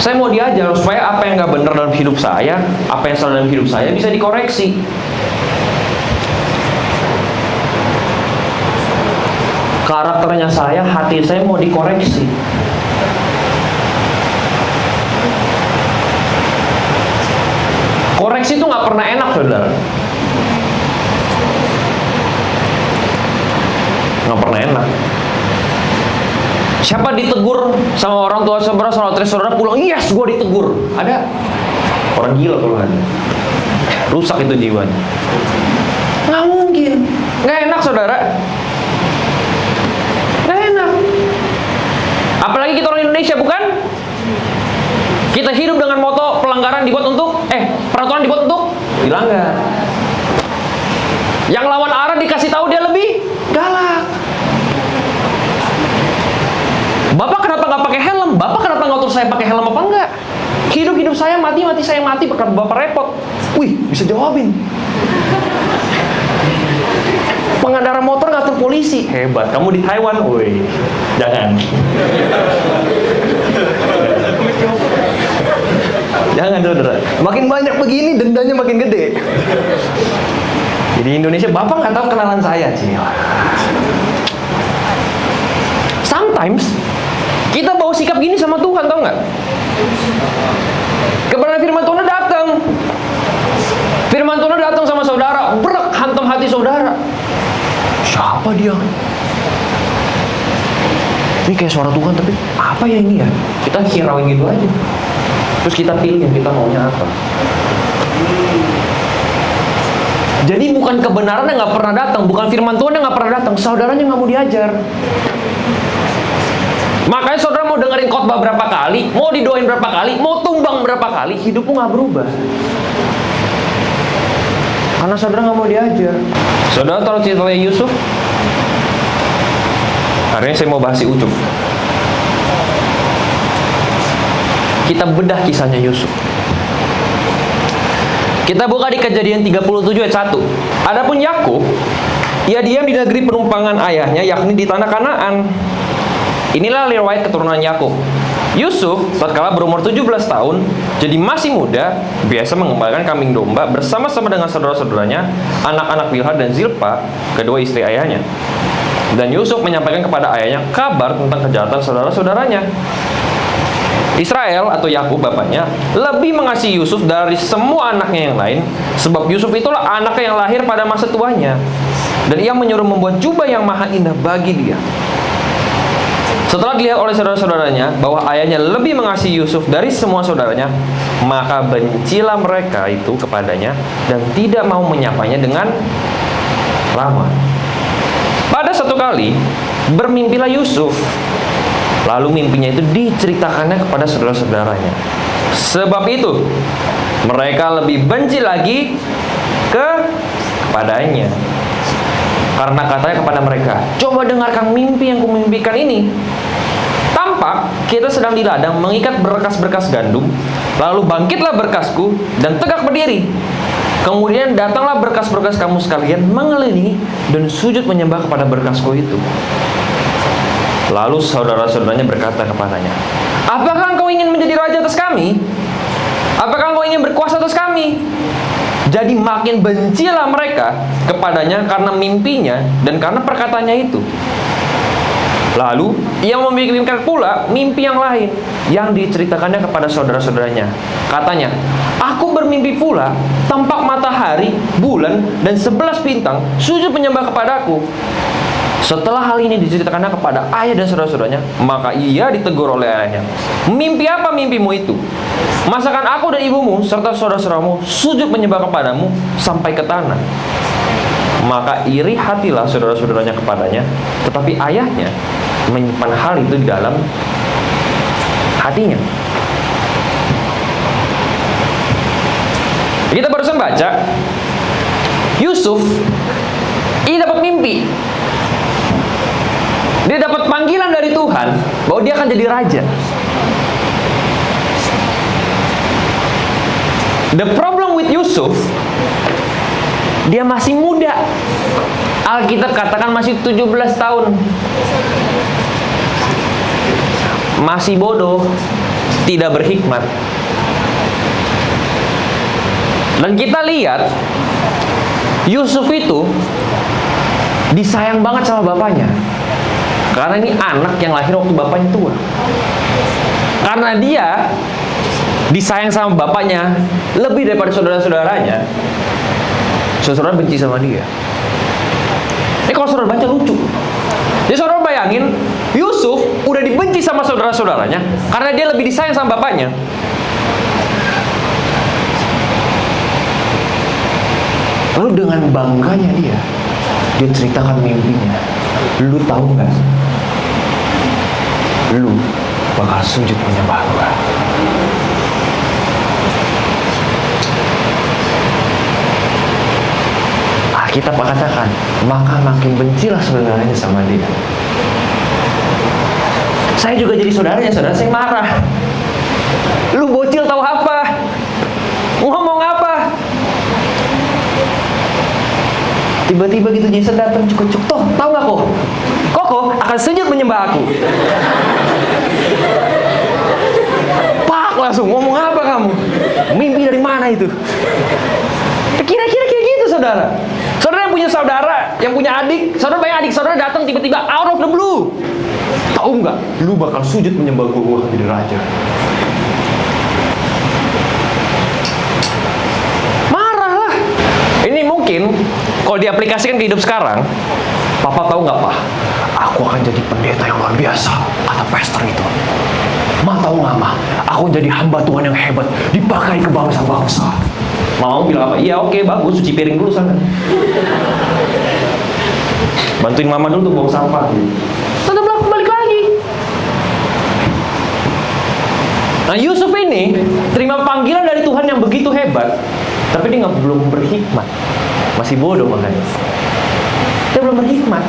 Saya mau diajar supaya apa yang nggak benar dalam hidup saya, apa yang salah dalam hidup saya bisa dikoreksi. Karakternya saya, hati saya mau dikoreksi. Koreksi itu nggak pernah enak, saudara. Nggak pernah enak. Siapa ditegur sama orang tua saudara, sama saudara pulang, yes, gue ditegur. Ada orang gila kalau ada. Rusak itu jiwanya. Nggak mungkin. Nggak enak, saudara. Nggak enak. Apalagi kita orang Indonesia, bukan? Kita hidup dengan moto pelanggaran dibuat untuk, peraturan dibuat untuk dilanggar. Yang lawan arah dikasih tahu dia lebih galak. Bapak kenapa nggak pakai helm? Bapak kenapa nggak atur saya pakai helm apa enggak? Hidup saya mati saya mati. Bapak repot. Wih, bisa jawabin. Pengendara motor ngatur polisi. Hebat. Kamu di Taiwan, woi. Jangan. Jangan, saudara. Makin banyak begini, dendanya makin gede. Jadi Indonesia, Bapak nggak tahu kenalan saya, sih. Sometimes kita bawa sikap gini sama Tuhan, tahu nggak? Kebenaran firman Tuhan datang. Firman Tuhan datang sama saudara, berak hantam hati saudara. Siapa dia? Ini kayak suara Tuhan, tapi apa ya ini ya? Kita hirauin gitu aja. Terus kita pilih kita maunya apa. Jadi bukan kebenaran yang nggak pernah datang, bukan firman Tuhan yang nggak pernah datang, saudaranya nggak mau diajar. Makanya saudara mau dengerin khotbah berapa kali, mau didoain berapa kali, mau tumbang berapa kali, hidupmu nggak berubah. Karena saudara nggak mau diajar. Saudara tahu ceritanya Yusuf? Hari ini saya mau bahas si Ucup. Kita bedah kisahnya Yusuf. Kita buka di Kejadian 37 ayat 1. Adapun Yakub, ia diam di negeri penumpangan ayahnya, yakni di tanah Kanaan. Inilah riwayat keturunan Yakub. Yusuf tatkala berumur 17 tahun, jadi masih muda, biasa mengembalakan kambing domba bersama-sama dengan saudara-saudaranya, anak-anak Bilha dan Zilpa, kedua istri ayahnya. Dan Yusuf menyampaikan kepada ayahnya kabar tentang kejahatan saudara-saudaranya. Israel atau Yakub bapaknya lebih mengasihi Yusuf dari semua anaknya yang lain, sebab Yusuf itulah anaknya yang lahir pada masa tuanya, dan ia menyuruh membuat jubah yang maha indah bagi dia. Setelah dilihat oleh saudara-saudaranya bahwa ayahnya lebih mengasihi Yusuf dari semua saudaranya, maka bencilah mereka itu kepadanya dan tidak mau menyapanya dengan ramah. Pada satu kali, bermimpilah Yusuf. Lalu mimpinya itu diceritakannya kepada saudara-saudaranya. Sebab itu, mereka lebih benci lagi kepadanya. Karena katanya kepada mereka, coba dengarkan mimpi yang kumimpikan ini. Tampak kita sedang di ladang mengikat berkas-berkas gandum, lalu bangkitlah berkasku dan tegak berdiri. Kemudian datanglah berkas-berkas kamu sekalian mengelilingi dan sujud menyembah kepada berkasku itu. Lalu saudara-saudaranya berkata kepadanya, apakah engkau ingin menjadi raja atas kami? Apakah engkau ingin berkuasa atas kami? Jadi makin bencilah mereka kepadanya karena mimpinya dan karena perkataannya itu. Lalu ia memikirkan pula mimpi yang lain yang diceritakannya kepada saudara-saudaranya. Katanya, aku bermimpi pula tampak matahari, bulan, dan 11 bintang sujud menyembah kepadaku. Setelah hal ini diceritakannya kepada ayah dan saudara-saudaranya, maka ia ditegur oleh ayahnya. Mimpi apa mimpimu itu? Masakan aku dan ibumu serta saudara-saudaramu sujud menyembah kepadamu sampai ke tanah? Maka iri hatilah saudara-saudaranya kepadanya, tetapi ayahnya menyimpan hal itu di dalam hatinya. Kita barusan baca Yusuf ini dapat mimpi. Dia dapat panggilan dari Tuhan bahwa dia akan jadi raja. The problem with Yusuf, dia masih muda. Alkitab katakan masih 17 tahun. Masih bodoh, tidak berhikmat. Dan kita lihat Yusuf itu disayang banget sama bapaknya. Karena ini anak yang lahir waktu bapaknya tua. Karena dia disayang sama bapaknya lebih daripada saudara-saudaranya, saudara benci sama dia. Ini kalau saudara baca lucu. Jadi saudara bayangin, Yusuf udah dibenci sama saudara-saudaranya karena dia lebih disayang sama bapaknya. Lalu dengan bangganya dia ceritakan mimpinya. Lu tahu nggak? Lu bakal sujud menyembah gua. Alkitab katakan, maka makin bencilah saudaranya sama dia. Saya juga jadi saudaranya, saudara saya marah. Lu bocil tahu apa? Ngomong apa? Tiba-tiba gitu Jason datang cukup toh, tahu nggak kok? Koko akan sujud menyembah aku. Pak langsung ngomong apa kamu? Mimpi dari mana itu? Kira-kira kayak gitu saudara. Saudara yang punya saudara, yang punya adik, saudara bayang adik saudara datang tiba-tiba out of the blue. Tahu nggak? Lu bakal sujud menyembah gua akan jadi raja. Ini mungkin kalau diaplikasikan ke hidup sekarang, Papa tahu nggak Pak? Aku akan jadi pendeta yang luar biasa, kata pastor itu. Ma tahu nggak Ma? Aku jadi hamba Tuhan yang hebat, dipakai ke bangsa-bangsa. Mama bilang apa? Iya oke, bagus, cuci piring dulu sana. Bantuin Mama dulu tuh buang sampah. Tetap balik lagi. Nah Yusuf ini terima panggilan dari Tuhan yang begitu hebat, tapi dia belum berhikmat, masih bodoh makanya. Dia belum berhikmat.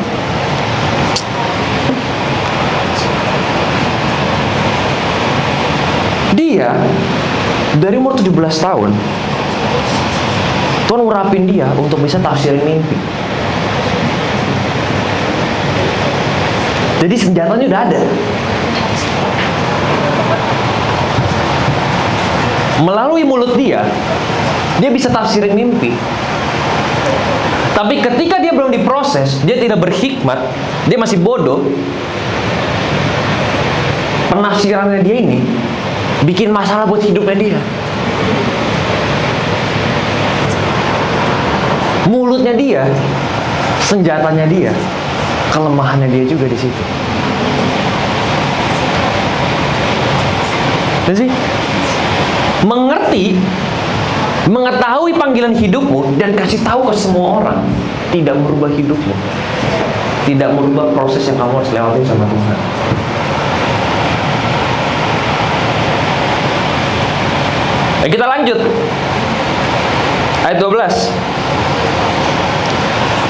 Dia dari umur 17 tahun, Tuhan urapin dia untuk bisa tafsirin mimpi. Jadi senjatanya udah ada. Melalui mulut dia bisa tafsirin mimpi. Tapi ketika dia belum diproses, dia tidak berhikmat, dia masih bodoh. Penafsirannya dia ini bikin masalah buat hidupnya dia. Mulutnya dia, senjatanya dia, kelemahannya dia juga di situ. Dan sih mengerti, mengetahui panggilan hidupmu dan kasih tahu ke semua orang tidak merubah hidupmu, tidak merubah proses yang kamu harus lewatin sama Tuhan. Nah, kita lanjut ayat 12.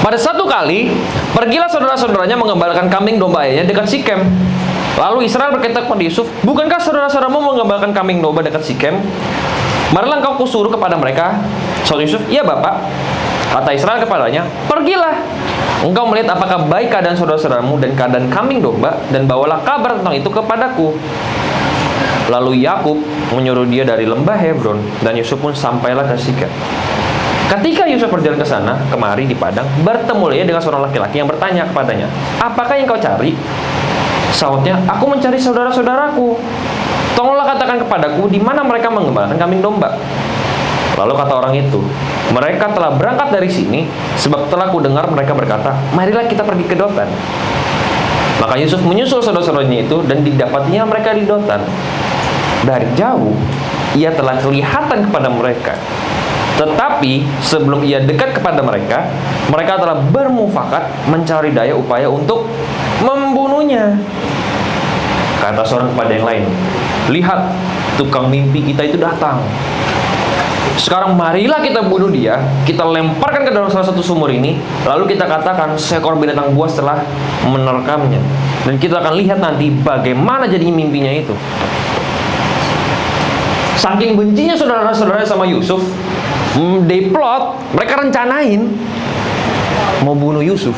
Pada satu kali, pergilah saudara-saudaranya mengembalakan kambing domba ayahnya dekat Sikem. Lalu Israel berkata kepada Yusuf, bukankah saudara-saudaramu mengembalakan kambing domba dekat Sikem? Marilah engkau kusuruh kepada mereka. Saud Yusuf, iya bapak. Kata Israel kepadanya, pergilah. Engkau melihat apakah baik keadaan saudara-saudaramu dan keadaan kambing domba, dan bawalah kabar tentang itu kepadaku. Lalu Yakub menyuruh dia dari lembah Hebron, dan Yusuf pun sampailah ke Sikem. Ketika Yusuf berjalan ke sana, kemari di padang, bertemu ia dengan seorang laki-laki yang bertanya kepadanya, apakah yang kau cari? Sautnya, aku mencari saudara-saudaraku. Tolonglah katakan kepadaku, di mana mereka mengembalakan kambing domba. Lalu kata orang itu, mereka telah berangkat dari sini, sebab telah ku dengar mereka berkata, marilah kita pergi ke Dotan. Maka Yusuf menyusul saudara-saudaranya itu, dan didapatinya mereka di Dotan. Dari jauh, ia telah kelihatan kepada mereka. Tetapi sebelum ia dekat kepada mereka, mereka telah bermufakat mencari daya upaya untuk membunuhnya. Kata seorang kepada yang lain, lihat, tukang mimpi kita itu datang. Sekarang marilah kita bunuh dia, kita lemparkan ke dalam salah satu sumur ini, lalu kita katakan seekor binatang buas telah menerkamnya. Dan kita akan lihat nanti bagaimana jadinya mimpinya itu. Saking bencinya saudara-saudaranya sama Yusuf, they plot, mereka rencanain mau bunuh Yusuf.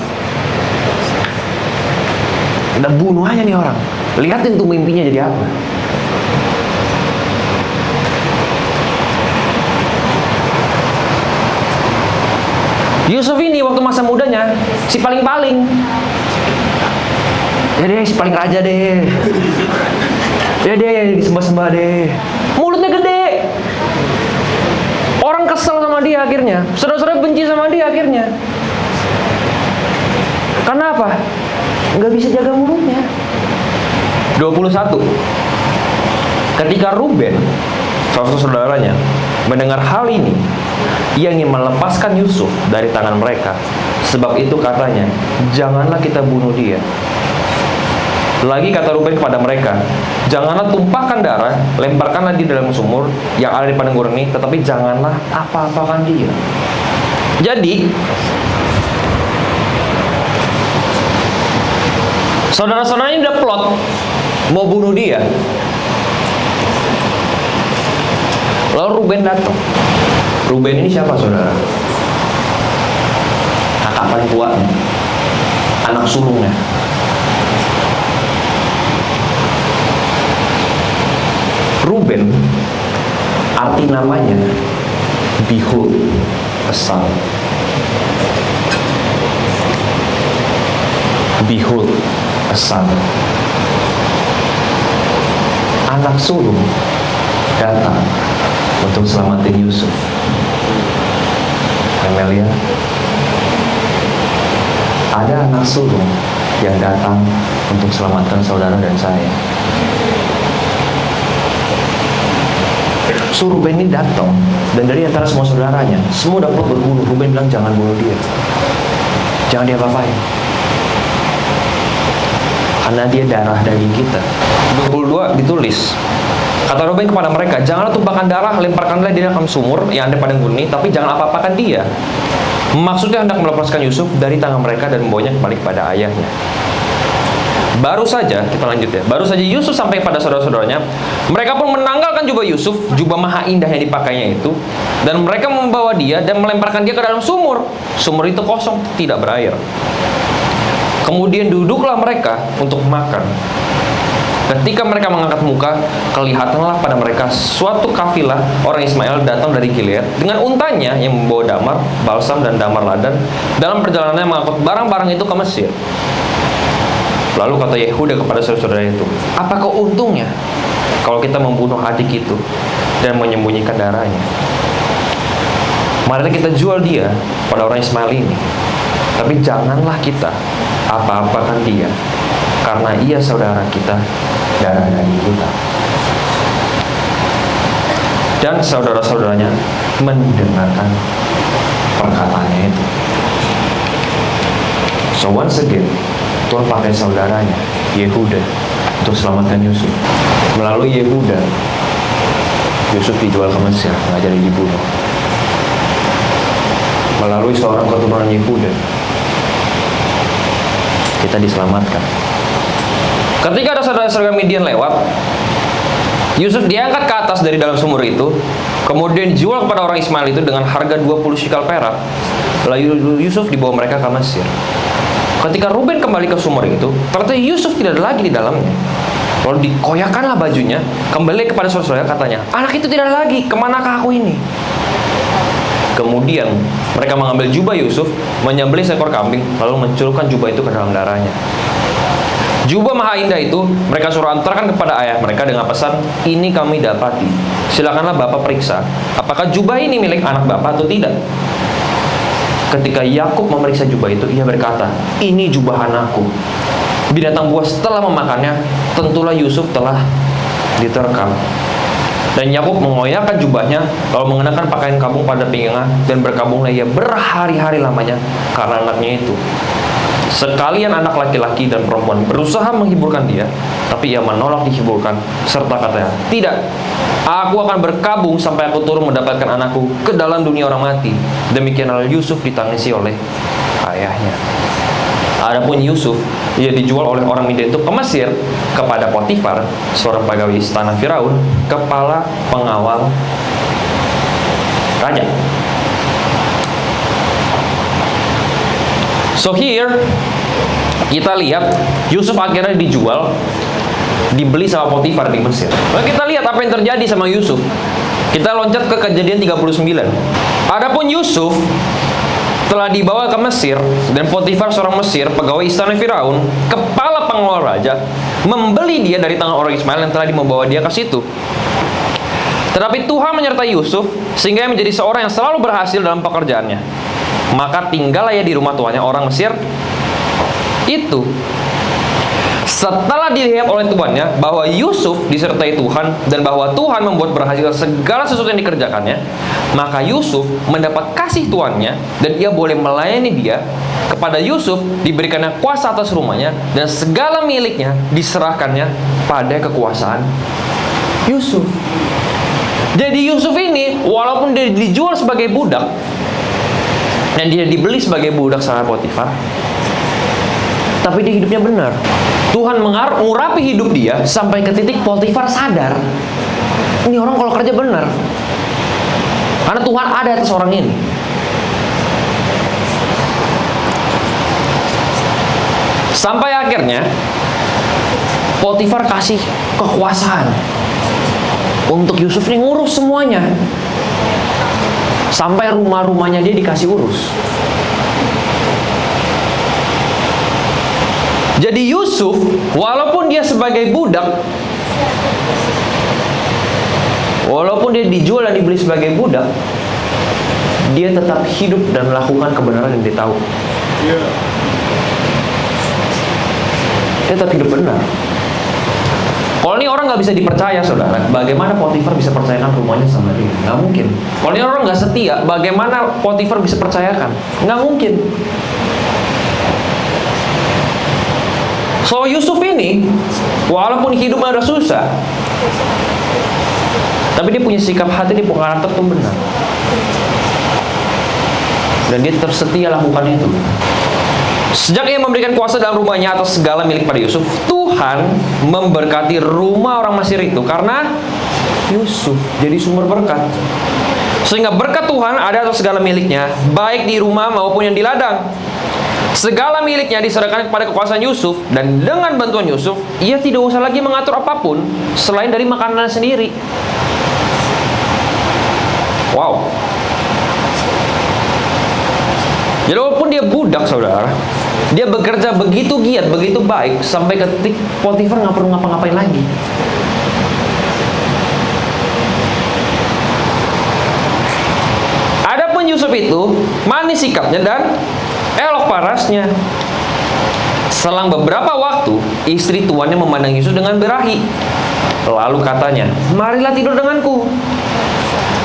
Udah bunuh aja nih orang. Lihatin tuh mimpinya jadi apa. Yusuf ini waktu masa mudanya si paling-paling. Ya deh, si paling raja deh. Ya deh, disembah-sembah deh. Mulutnya gede. Orang kesel sama dia akhirnya. Saudara-saudara benci sama dia akhirnya. Karena apa? Nggak bisa jaga mulutnya. 21. Ketika Ruben, salah satu saudaranya, mendengar hal ini, ia ingin melepaskan Yusuf dari tangan mereka. Sebab itu katanya, janganlah kita bunuh dia. Lagi kata Ruben kepada mereka, janganlah tumpahkan darah, lemparkanlah di dalam sumur yang ada di padang gurun ini, tetapi janganlah apa-apakan dia. Jadi, saudara-saudaranya udah plot mau bunuh dia. Lalu Ruben datang. Ruben ini siapa, saudara? Kakak paling tuanya, anak sulungnya. Ruben, arti namanya behold a son. Behold a son. Anak sulung datang untuk selamatin Yusuf. Amelia, ada anak sulung yang datang untuk selamatkan saudara dan saya. So Ruben ini datang, dan dari antara semua saudaranya, semua udah plot berbunuh. Ruben bilang jangan bunuh dia, jangan dia apa-apain, karena dia darah daging kita. 22 ditulis, kata Ruben kepada mereka, janganlah tumpahkan darah, lemparkanlah dia dalam sumur yang ada pada gurun ini, tapi jangan apa-apakan dia. Maksudnya hendak melepaskan Yusuf dari tangan mereka dan membawanya kembali kepada ayahnya. Baru saja, kita lanjut ya. Baru saja Yusuf sampai pada saudara-saudaranya, mereka pun menanggalkan jubah Yusuf, jubah maha indah yang dipakainya itu, dan mereka membawa dia dan melemparkan dia ke dalam sumur. Sumur itu kosong, tidak berair. Kemudian duduklah mereka untuk makan. Ketika mereka mengangkat muka, kelihatanlah pada mereka suatu kafilah orang Ismail datang dari Gilead dengan untanya yang membawa damar, balsam, dan damar ladan dalam perjalanannya mengangkut barang-barang itu ke Mesir. Lalu kata Yehuda kepada saudara-saudara itu, apakah untungnya kalau kita membunuh adik itu dan menyembunyikan darahnya? Marilah kita jual dia pada orang Ismail ini, tapi janganlah kita apa-apakan dia, karena ia saudara kita, darah daging kita. Dan saudara-saudaranya mendengarkan perkataannya itu. So once again, Tuhan pakai saudaranya, Yehuda, untuk selamatkan Yusuf. Melalui Yehuda, Yusuf dijual ke Mesir, nggak jadi dibunuh. Melalui seorang keturunan Yehuda, kita diselamatkan. Ketika ada saudara-saudara Midian lewat, Yusuf diangkat ke atas dari dalam sumur itu, kemudian dijual kepada orang Ismail itu dengan harga 20 shikal perak. Lalu Yusuf dibawa mereka ke Mesir. Ketika Ruben kembali ke sumur itu, ternyata Yusuf tidak ada lagi di dalamnya. Lalu dikoyakanlah bajunya, kembali kepada saudara-saudara, katanya, anak itu tidak ada lagi, kemanakah aku ini? Kemudian mereka mengambil jubah Yusuf, menyembelih seekor kambing, lalu mencelupkan jubah itu ke dalam darahnya. Jubah maha indah itu mereka suruh antarkan kepada ayah mereka dengan pesan, ini kami dapati, silakanlah bapak periksa apakah jubah ini milik anak bapak atau tidak. Ketika Yakub memeriksa jubah itu, ia berkata, ini jubah anakku. Binatang buas telah memakannya, tentulah Yusuf telah diterkam. Dan Yakub mengoyakkan jubahnya, lalu mengenakan pakaian kabung pada pinggangnya, dan berkabunglah ia berhari-hari lamanya karena anaknya itu. Sekalian anak laki-laki dan perempuan berusaha menghiburkan dia, tapi ia menolak dihiburkan, serta katanya, tidak, aku akan berkabung sampai aku turun mendapatkan anakku ke dalam dunia orang mati. Demikianlah Yusuf ditangisi oleh ayahnya. Adapun Yusuf, ia dijual oleh orang Midian itu ke Mesir kepada Potifar, seorang pegawai istana Firaun, kepala pengawal raja. So here kita lihat Yusuf akhirnya dijual, dibeli sama Potifar di Mesir. Lalu kita lihat apa yang terjadi sama Yusuf. Kita loncat ke Kejadian 39. Adapun Yusuf telah dibawa ke Mesir, dan Potifar seorang Mesir, pegawai istana Firaun, kepala pengawal raja, membeli dia dari tangan orang Ismail yang telah membawa dia ke situ. Tetapi Tuhan menyertai Yusuf sehingga ia menjadi seorang yang selalu berhasil dalam pekerjaannya. Maka tinggallah ia di rumah tuannya orang Mesir itu. Setelah dilihat oleh tuannya bahwa Yusuf disertai Tuhan dan bahwa Tuhan membuat berhasil segala sesuatu yang dikerjakannya, maka Yusuf mendapat kasih tuannya dan ia boleh melayani dia. Kepada Yusuf diberikannya kuasa atas rumahnya dan segala miliknya diserahkannya pada kekuasaan Yusuf. Jadi Yusuf ini walaupun dia dijual sebagai budak dan dia dibeli sebagai budak sama Potifar, tapi dia hidupnya benar. Tuhan mengurapi hidup dia sampai ke titik Potifar sadar, ini orang kalau kerja benar, karena Tuhan ada atas orang ini. Sampai akhirnya Potifar kasih kekuasaan untuk Yusuf ini ngurus semuanya. Sampai rumah-rumahnya dia dikasih urus. Jadi Yusuf, walaupun dia sebagai budak, walaupun dia dijual dan dibeli sebagai budak, dia tetap hidup dan melakukan kebenaran yang dia tahu. Dia tetap hidup benar. Kalau ini orang nggak bisa dipercaya, saudara, bagaimana Potifar bisa percayakan rumahnya sama dia? Nggak mungkin. Kalau ini orang nggak setia, bagaimana Potifar bisa percayakan? Nggak mungkin. So Yusuf ini, walaupun hidupnya udah susah, tapi dia punya sikap hati, dia punya karakter yang benar, dan dia tetap setia lakukan itu. Sejak ia memberikan kuasa dalam rumahnya atas segala milik pada Yusuf, Tuhan memberkati rumah orang Mesir itu karena Yusuf jadi sumber berkat. Sehingga berkat Tuhan ada atas segala miliknya, baik di rumah maupun yang di ladang. Segala miliknya diserahkan kepada kekuasaan Yusuf, dan dengan bantuan Yusuf, ia tidak usah lagi mengatur apapun selain dari makanan sendiri. Wow. Jadi walaupun dia budak, saudara, dia bekerja begitu giat, begitu baik, sampai ke titik Potifar nggak perlu ngapa-ngapain lagi. Adapun Yusuf itu manis sikapnya dan elok parasnya. Selang beberapa waktu, istri tuannya memandang Yusuf dengan berahi. Lalu katanya, marilah tidur denganku.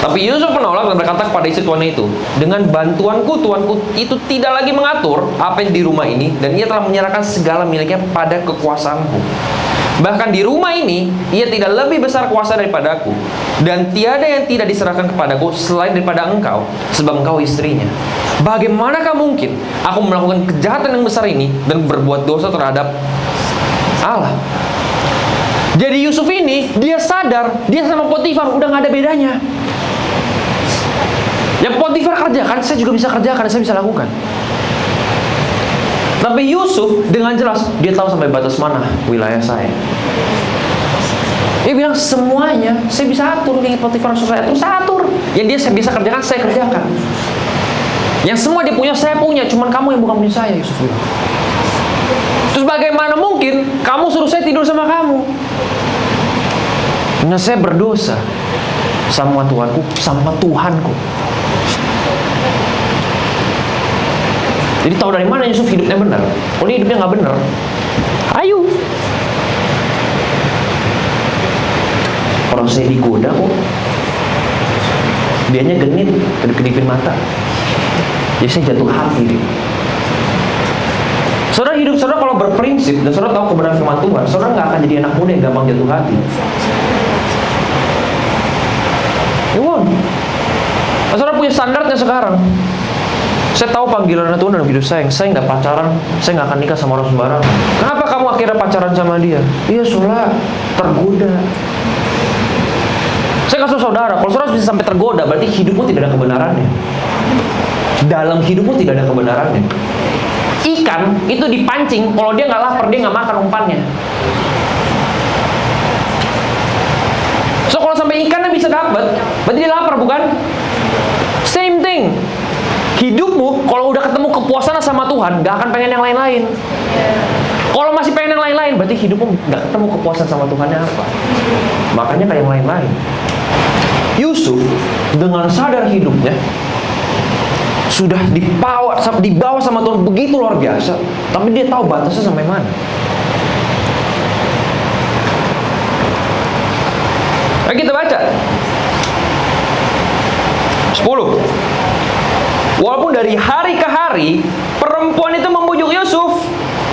Tapi Yusuf menolak dan berkata kepada istri tuannya itu, dengan bantuanku tuanku itu tidak lagi mengatur apa yang di rumah ini, dan ia telah menyerahkan segala miliknya pada kekuasaanku. Bahkan di rumah ini ia tidak lebih besar kuasa daripadaku, dan tiada yang tidak diserahkan kepadaku selain daripada engkau, sebab engkau istrinya. Bagaimanakah mungkin aku melakukan kejahatan yang besar ini dan berbuat dosa terhadap Allah? Jadi Yusuf ini, dia sadar, dia sama Potifar udah gak ada bedanya. Yang Potifar kerjakan, saya juga bisa kerjakan, saya bisa lakukan. Tapi Yusuf dengan jelas, dia tahu sampai batas mana wilayah saya. Dia bilang semuanya saya bisa atur, yang Potifar suruh saya atur, saya atur. Yang dia saya bisa kerjakan, saya kerjakan. Yang semua dia punya, saya punya. Cuman kamu yang bukan punya saya, Yusuf bilang. Terus bagaimana mungkin kamu suruh saya tidur sama kamu? Nah, saya berdosa sama Tuhanku, sama Tuhanku. Jadi tahu dari mana Yusuf hidupnya benar? Oh, ini hidupnya nggak benar. Ayo. Orang saya digoda kok. Dianya genit, kedip-kedipin mata. Jadi saya jatuh hati. Saudara hidup saudara kalau berprinsip dan saudara tahu kebenaran firman Tuhan, saudara nggak akan jadi anak muda yang gampang jatuh hati. You won't. Saudara punya standarnya sekarang. Saya tahu panggilan Tuhan dalam hidup saya nggak pacaran, saya nggak akan nikah sama orang sembarangan. Kenapa kamu akhirnya pacaran sama dia? Iya, soalnya tergoda. Saya kasih saudara, kalau saudara bisa sampai tergoda, berarti hidupmu tidak ada kebenarannya. Dalam hidupmu tidak ada kebenarannya. Ikan itu dipancing, kalau dia nggak lapar, dia nggak makan umpannya. So kalau sampai ikannya bisa dapat, berarti dia lapar, bukan? Same thing. Hidupmu kalau udah ketemu kepuasan sama Tuhan, gak akan pengen yang lain-lain. Kalau masih pengen yang lain-lain, berarti hidupmu gak ketemu kepuasan sama Tuhannya apa. Makanya kayak yang lain-lain. Yusuf dengan sadar hidupnya sudah dibawa sama Tuhan begitu luar biasa, tapi dia tahu batasnya sampai mana. Ayo kita baca 10. Walaupun dari hari ke hari perempuan itu membujuk Yusuf,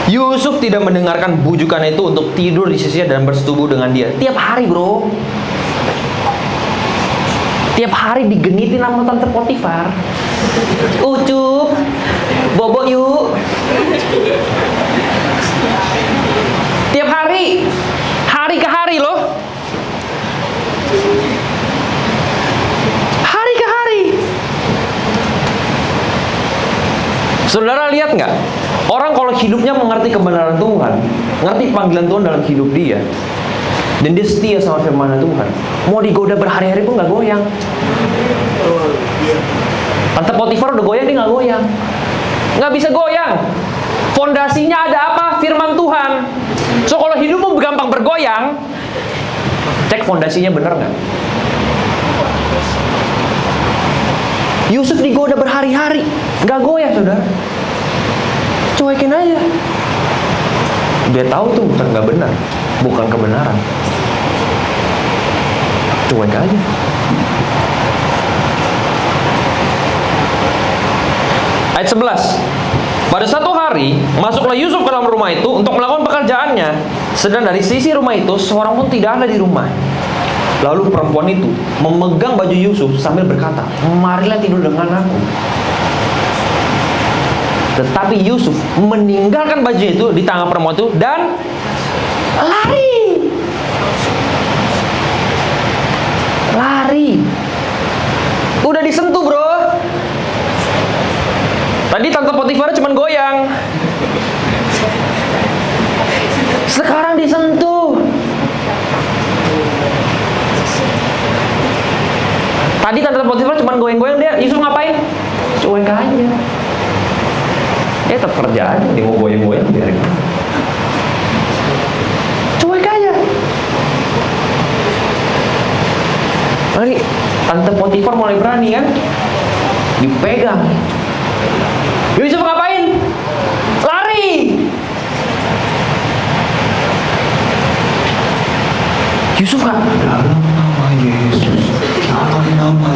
Yusuf tidak mendengarkan bujukan itu untuk tidur di sisinya dan bersetubuh dengan dia. Tiap hari, bro. Tiap hari digenitin sama tante Potifar. Ucup, bobo yuk. Tiap hari, hari ke hari loh. Hari ke hari. Saudara lihat nggak? Orang kalau hidupnya mengerti kebenaran Tuhan, ngerti panggilan Tuhan dalam hidup dia, dan dia setia sama firman Tuhan, mau digoda berhari-hari pun nggak goyang. Tante Potifar udah goyang, dia nggak goyang. Nggak bisa goyang. Fondasinya ada apa? Firman Tuhan. So kalau hidupmu gampang bergoyang, cek fondasinya benar nggak? Yusuf digoda berhari-hari, nggak goyah, saudara. Cuekin aja. Dia tahu tuh bukan nggak benar, bukan kebenaran. Cuek aja. Ayat 11. Pada satu hari, masuklah Yusuf ke dalam rumah itu untuk melakukan pekerjaannya. Sedang dari sisi rumah itu, seorang pun tidak ada di rumah. Lalu perempuan itu memegang baju Yusuf sambil berkata, marilah tidur dengan aku. Tetapi Yusuf meninggalkan baju itu di tangan perempuan itu dan lari. Lari. Udah disentuh, bro. Tadi tante Potifar cuma goyang. Sekarang disentuh. Tadi tante Potifar cuma goyang-goyang, dia Yusuf ngapain? Cuek aja. Tetap kerja aja, dia mau goyang-goyang biarin. Cuek aja. Lagi tante Potifar mulai berani kan? Dipegang. Yusuf ngapain? Lari. Yusuf nggak? Dalam nama Yesus. Dalam nama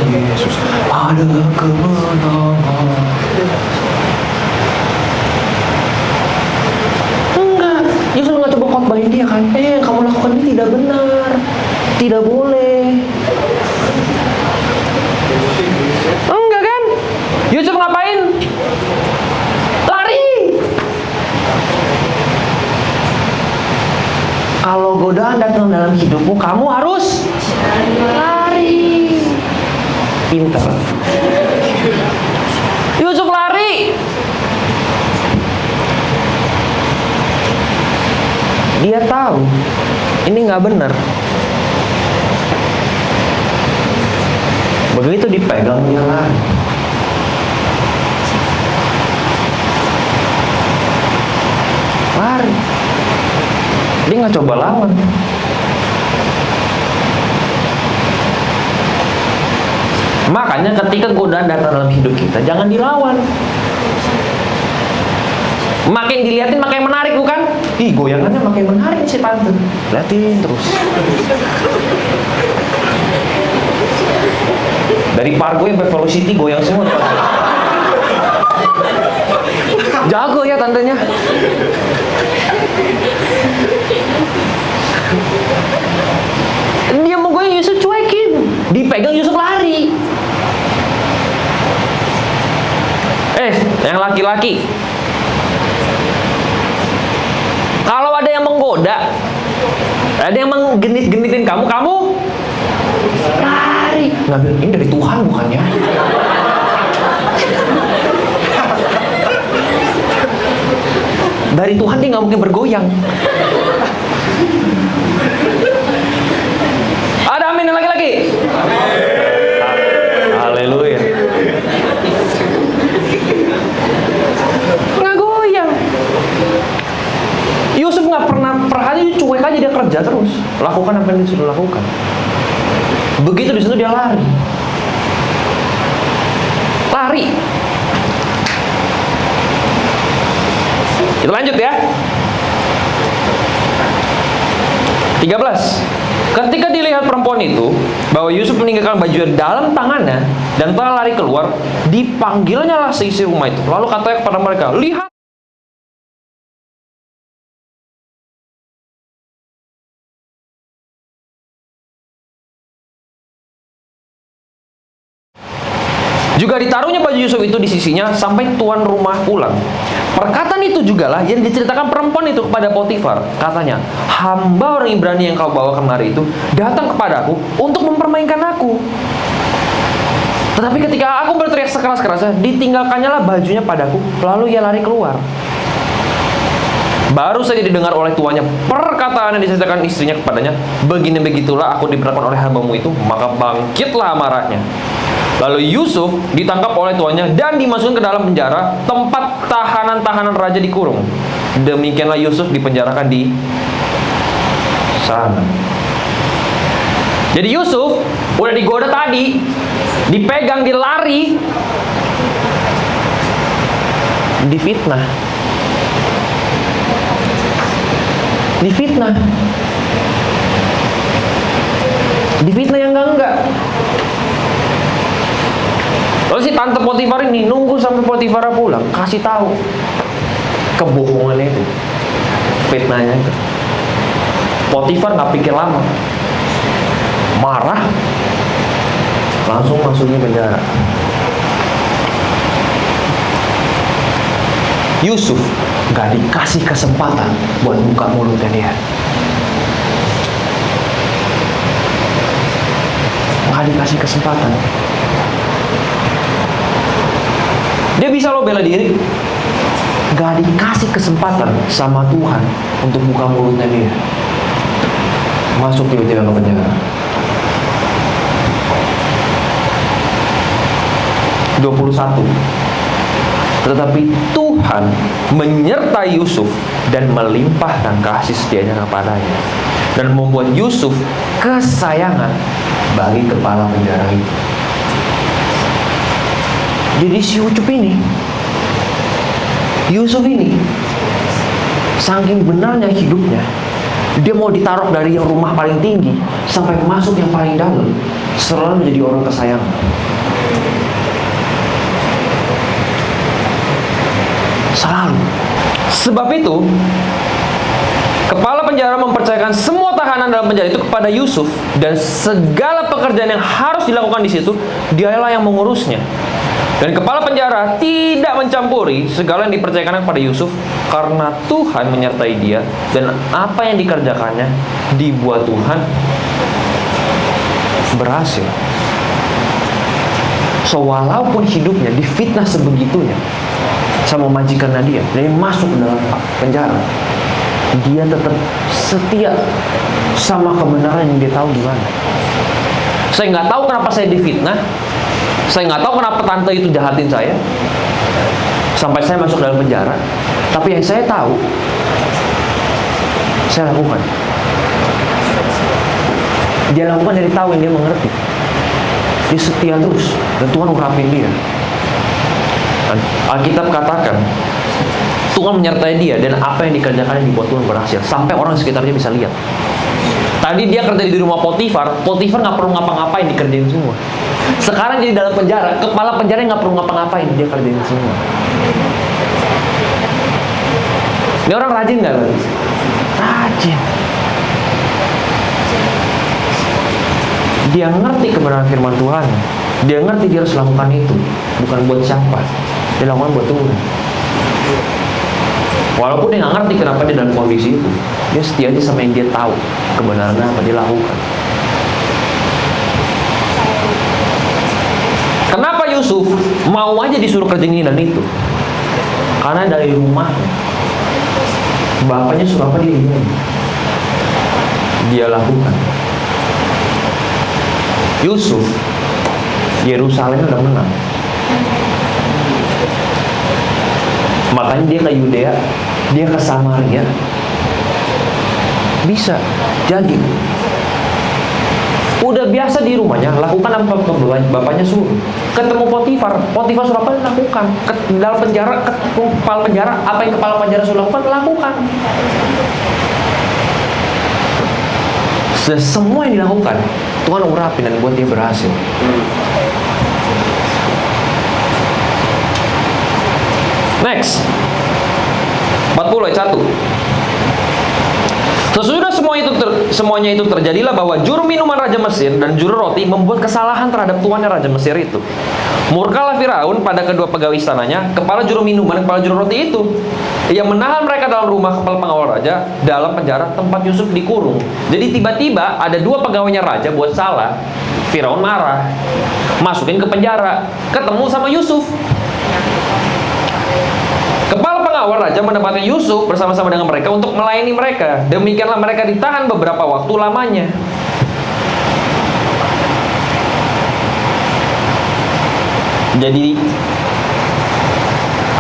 kalau godaan datang dalam hidupmu, kamu harus lari. Pintar. Yusuf lari. Dia tahu ini nggak benar. Begitu dipegang dia lari. Lari. Dia nggak coba lawan. Makanya ketika godaan datang dalam hidup kita, jangan dilawan. Makin dilihatin makin menarik, bukan? Ih, goyangannya makin menarik si tante. Liatin terus. Dari Pargo yang Velocity goyang semua. Jago ya tantenya. Dia mau goyang, Yusuf cuekin. Dipegang, Yusuf lari. Yang laki-laki, kalau ada yang menggoda, ada yang menggenit-genitin kamu lari. Ngambil ini dari Tuhan bukannya? Dari Tuhan dia nggak mungkin bergoyang. Ada amin yang laki-laki? Haleluya. Nggak goyang. Yusuf nggak pernah perhatian, cuek aja dia kerja terus, lakukan apa yang disuruh lakukan. Begitu di situ dia lari. Kita lanjut ya. 13. Ketika dilihat perempuan itu bahwa Yusuf meninggalkan baju di dalam tangannya dan telah lari keluar, dipanggilnya lah seisi rumah itu. Lalu katanya kepada mereka, lihat. Juga ditaruhnya baju Yusuf itu di sisinya sampai tuan rumah pulang. Perkataan itu jugalah yang diceritakan perempuan itu kepada Potifar. Katanya, hamba orang Ibrani yang kau bawa kemari itu datang kepadaku untuk mempermainkan aku. Tetapi ketika aku berteriak sekeras-kerasnya, ditinggalkannya lah bajunya padaku, lalu ia lari keluar. Baru saja didengar oleh tuannya perkataan yang diceritakan istrinya kepadanya, begini-begitulah aku diperlakukan oleh hambamu itu, maka bangkitlah amarahnya. Lalu Yusuf ditangkap oleh tuannya dan dimasukkan ke dalam penjara, tempat tahanan-tahanan raja dikurung. Demikianlah Yusuf dipenjarakan di sana. Jadi Yusuf udah digoda tadi, dipegang, dilari, difitnah. Difitnah yang enggak. Lalu si tante Potifar ini nunggu sampai Potifar pulang, kasih tahu kebohongannya itu, fitnahnya itu. Potifar nggak pikir lama, marah, langsung masukin penjara. Yusuf nggak dikasih kesempatan buat buka mulutnya dia. Nggak dikasih kesempatan. Dia bisa lo bela diri, gak dikasih kesempatan sama Tuhan untuk buka mulutnya dia. Masuk tiba-tiba ke penjara. 21. Tetapi Tuhan menyertai Yusuf dan melimpahkan kasih setianya kepadanya, dan membuat Yusuf kesayangan bagi kepala penjara itu. Jadi si Yusuf ini, saking benarnya hidupnya, dia mau ditaruh dari yang rumah paling tinggi sampai masuk yang paling dalam, selalu menjadi orang kesayangan. Selalu. Sebab itu, kepala penjara mempercayakan semua tahanan dalam penjara itu kepada Yusuf, dan segala pekerjaan yang harus dilakukan di situ, dialah yang mengurusnya. Dan kepala penjara tidak mencampuri segala yang dipercayakan kepada Yusuf, karena Tuhan menyertai dia, dan apa yang dikerjakannya dibuat Tuhan berhasil. So, walaupun hidupnya difitnah sebegitunya sama majikannya dia, dia masuk ke dalam penjara, dia tetap setia sama kebenaran yang dia tahu di mana. Saya nggak tahu kenapa saya difitnah, saya nggak tahu kenapa tante itu jahatin saya sampai saya masuk dalam penjara, tapi yang saya tahu, saya lakukan. Dia lakukan dari tahu yang dia mengerti. Dia setia terus, dan Tuhan ungkapin dia. Dan Alkitab katakan Tuhan menyertai dia, dan apa yang dikerjakannya dibuat Tuhan berhasil, sampai orang sekitarnya bisa lihat. Tadi dia kerja di rumah Potifar nggak perlu ngapa-ngapain, dikerjain semua. Sekarang jadi dalam penjara, kepala penjara nggak perlu ngapa-ngapain, dia kerjain semua. Ini orang rajin nggak? Rajin. Dia ngerti kebenaran firman Tuhan. Dia ngerti dia harus lakukan itu, bukan buat siapa, dia lakukan buat Tuhan. Walaupun dia nggak ngerti kenapa dia dalam kondisi itu, dia setia aja sama yang dia tahu kebenarannya apa, dia lakukan. Kenapa Yusuf mau aja disuruh kerja ini dan itu? Karena dari rumahnya, bapaknya suruh apa dia lakukan. Yusuf, Yerusalem udah menang, makanya dia ke Yudea, dia ke Samaria, bisa jadi. Udah biasa di rumahnya, lakukan apa bapaknya suruh. Ketemu Potifar suruh apa, lakukan. Dalam penjara, kepala penjara, apa yang kepala penjara suruh lakukan. Semua yang dilakukan Tuhan ungkapin dan buat dia berhasil. Next, 40 ayat 1. Sesudah semuanya itu terjadilah bahwa juru minuman Raja Mesir dan juru roti membuat kesalahan terhadap tuannya Raja Mesir itu. Murkalah Firaun pada kedua pegawai istananya, kepala juru minuman dan kepala juru roti itu. Ia menahan mereka dalam rumah kepala pengawal raja, dalam penjara tempat Yusuf dikurung. Jadi tiba-tiba ada dua pegawainya raja buat salah. Firaun marah, masukin ke penjara, ketemu sama Yusuf. Kepala pengawal raja mendapatkan Yusuf bersama-sama dengan mereka untuk melayani mereka. Demikianlah mereka ditahan beberapa waktu lamanya. Jadi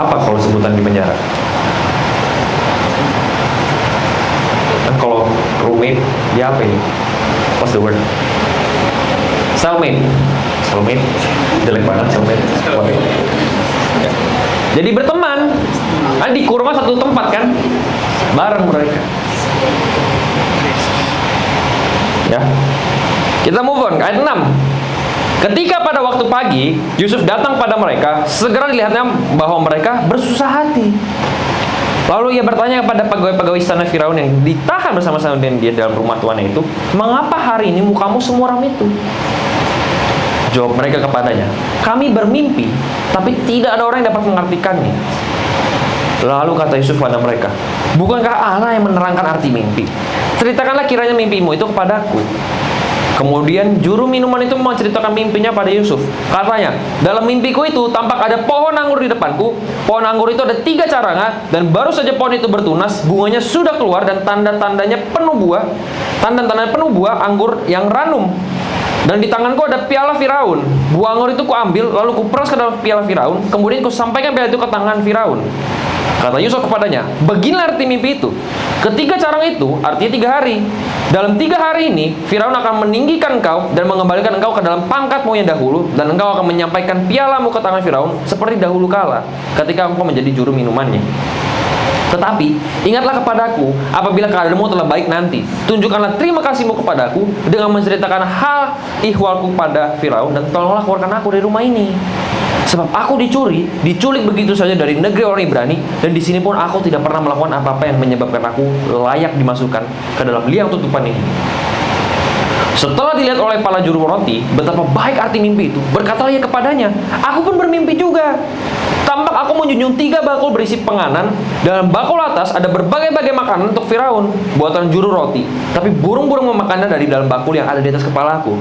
apa kalau sebutan di penjara? Kan kalau roommate dia apa ini? What's the word? Cellmate. Cellmate jelek banget cellmate. Ya. Jadi berteman. Kan dikurung satu tempat kan, bareng mereka. Ya. Kita move on ke ayat 6. Ketika pada waktu pagi Yusuf datang pada mereka, segera dilihatnya bahwa mereka bersusah hati. Lalu ia bertanya kepada pegawai-pegawai istana Firaun yang ditahan bersama-sama dengan dia dalam rumah tuannya itu, "Mengapa hari ini mukamu semuram itu?" Jawab mereka kepadanya, "Kami bermimpi, tapi tidak ada orang yang dapat mengartikannya." Lalu kata Yusuf pada mereka, "Bukankah Allah yang menerangkan arti mimpi? Ceritakanlah kiranya mimpimu itu kepadaku." Kemudian juru minuman itu menceritakan mimpinya pada Yusuf. Katanya, "Dalam mimpiku itu tampak ada pohon anggur di depanku. Pohon anggur itu ada 3 carangan, dan baru saja pohon itu bertunas, bunganya sudah keluar dan tanda-tandanya penuh buah. Tanda-tandanya penuh buah anggur yang ranum. Dan di tanganku ada piala Firaun. Buah anggur itu kuambil, lalu kuperas ke dalam piala Firaun. Kemudian kusampaikan piala itu ke tangan Firaun." Kata Yusuf kepadanya, "Beginilah arti mimpi itu. Ketiga carang itu artinya 3 hari. Dalam 3 hari ini, Firaun akan meninggikan engkau dan mengembalikan engkau ke dalam pangkatmu yang dahulu, dan engkau akan menyampaikan pialamu ke tangan Firaun seperti dahulu kala, ketika engkau menjadi juru minumannya. Tetapi ingatlah kepadaku apabila keadaanmu telah baik nanti. Tunjukkanlah terima kasihmu kepadaku dengan menceritakan hal ihwalku pada Firaun, dan tolonglah keluarkan aku dari rumah ini. Sebab aku diculik begitu saja dari negeri orang Ibrani, dan di sini pun aku tidak pernah melakukan apa-apa yang menyebabkan aku layak dimasukkan ke dalam liang tutupan ini. Setelah dilihat oleh para juru roti betapa baik arti mimpi itu, berkatalah ia kepadanya, "Aku pun bermimpi juga. Tampak aku menjunjung 3 bakul berisi penganan. Dalam bakul atas ada berbagai-bagai makanan untuk Firaun, buatan juru roti. Tapi burung-burung memakannya dari dalam bakul yang ada di atas kepalaku."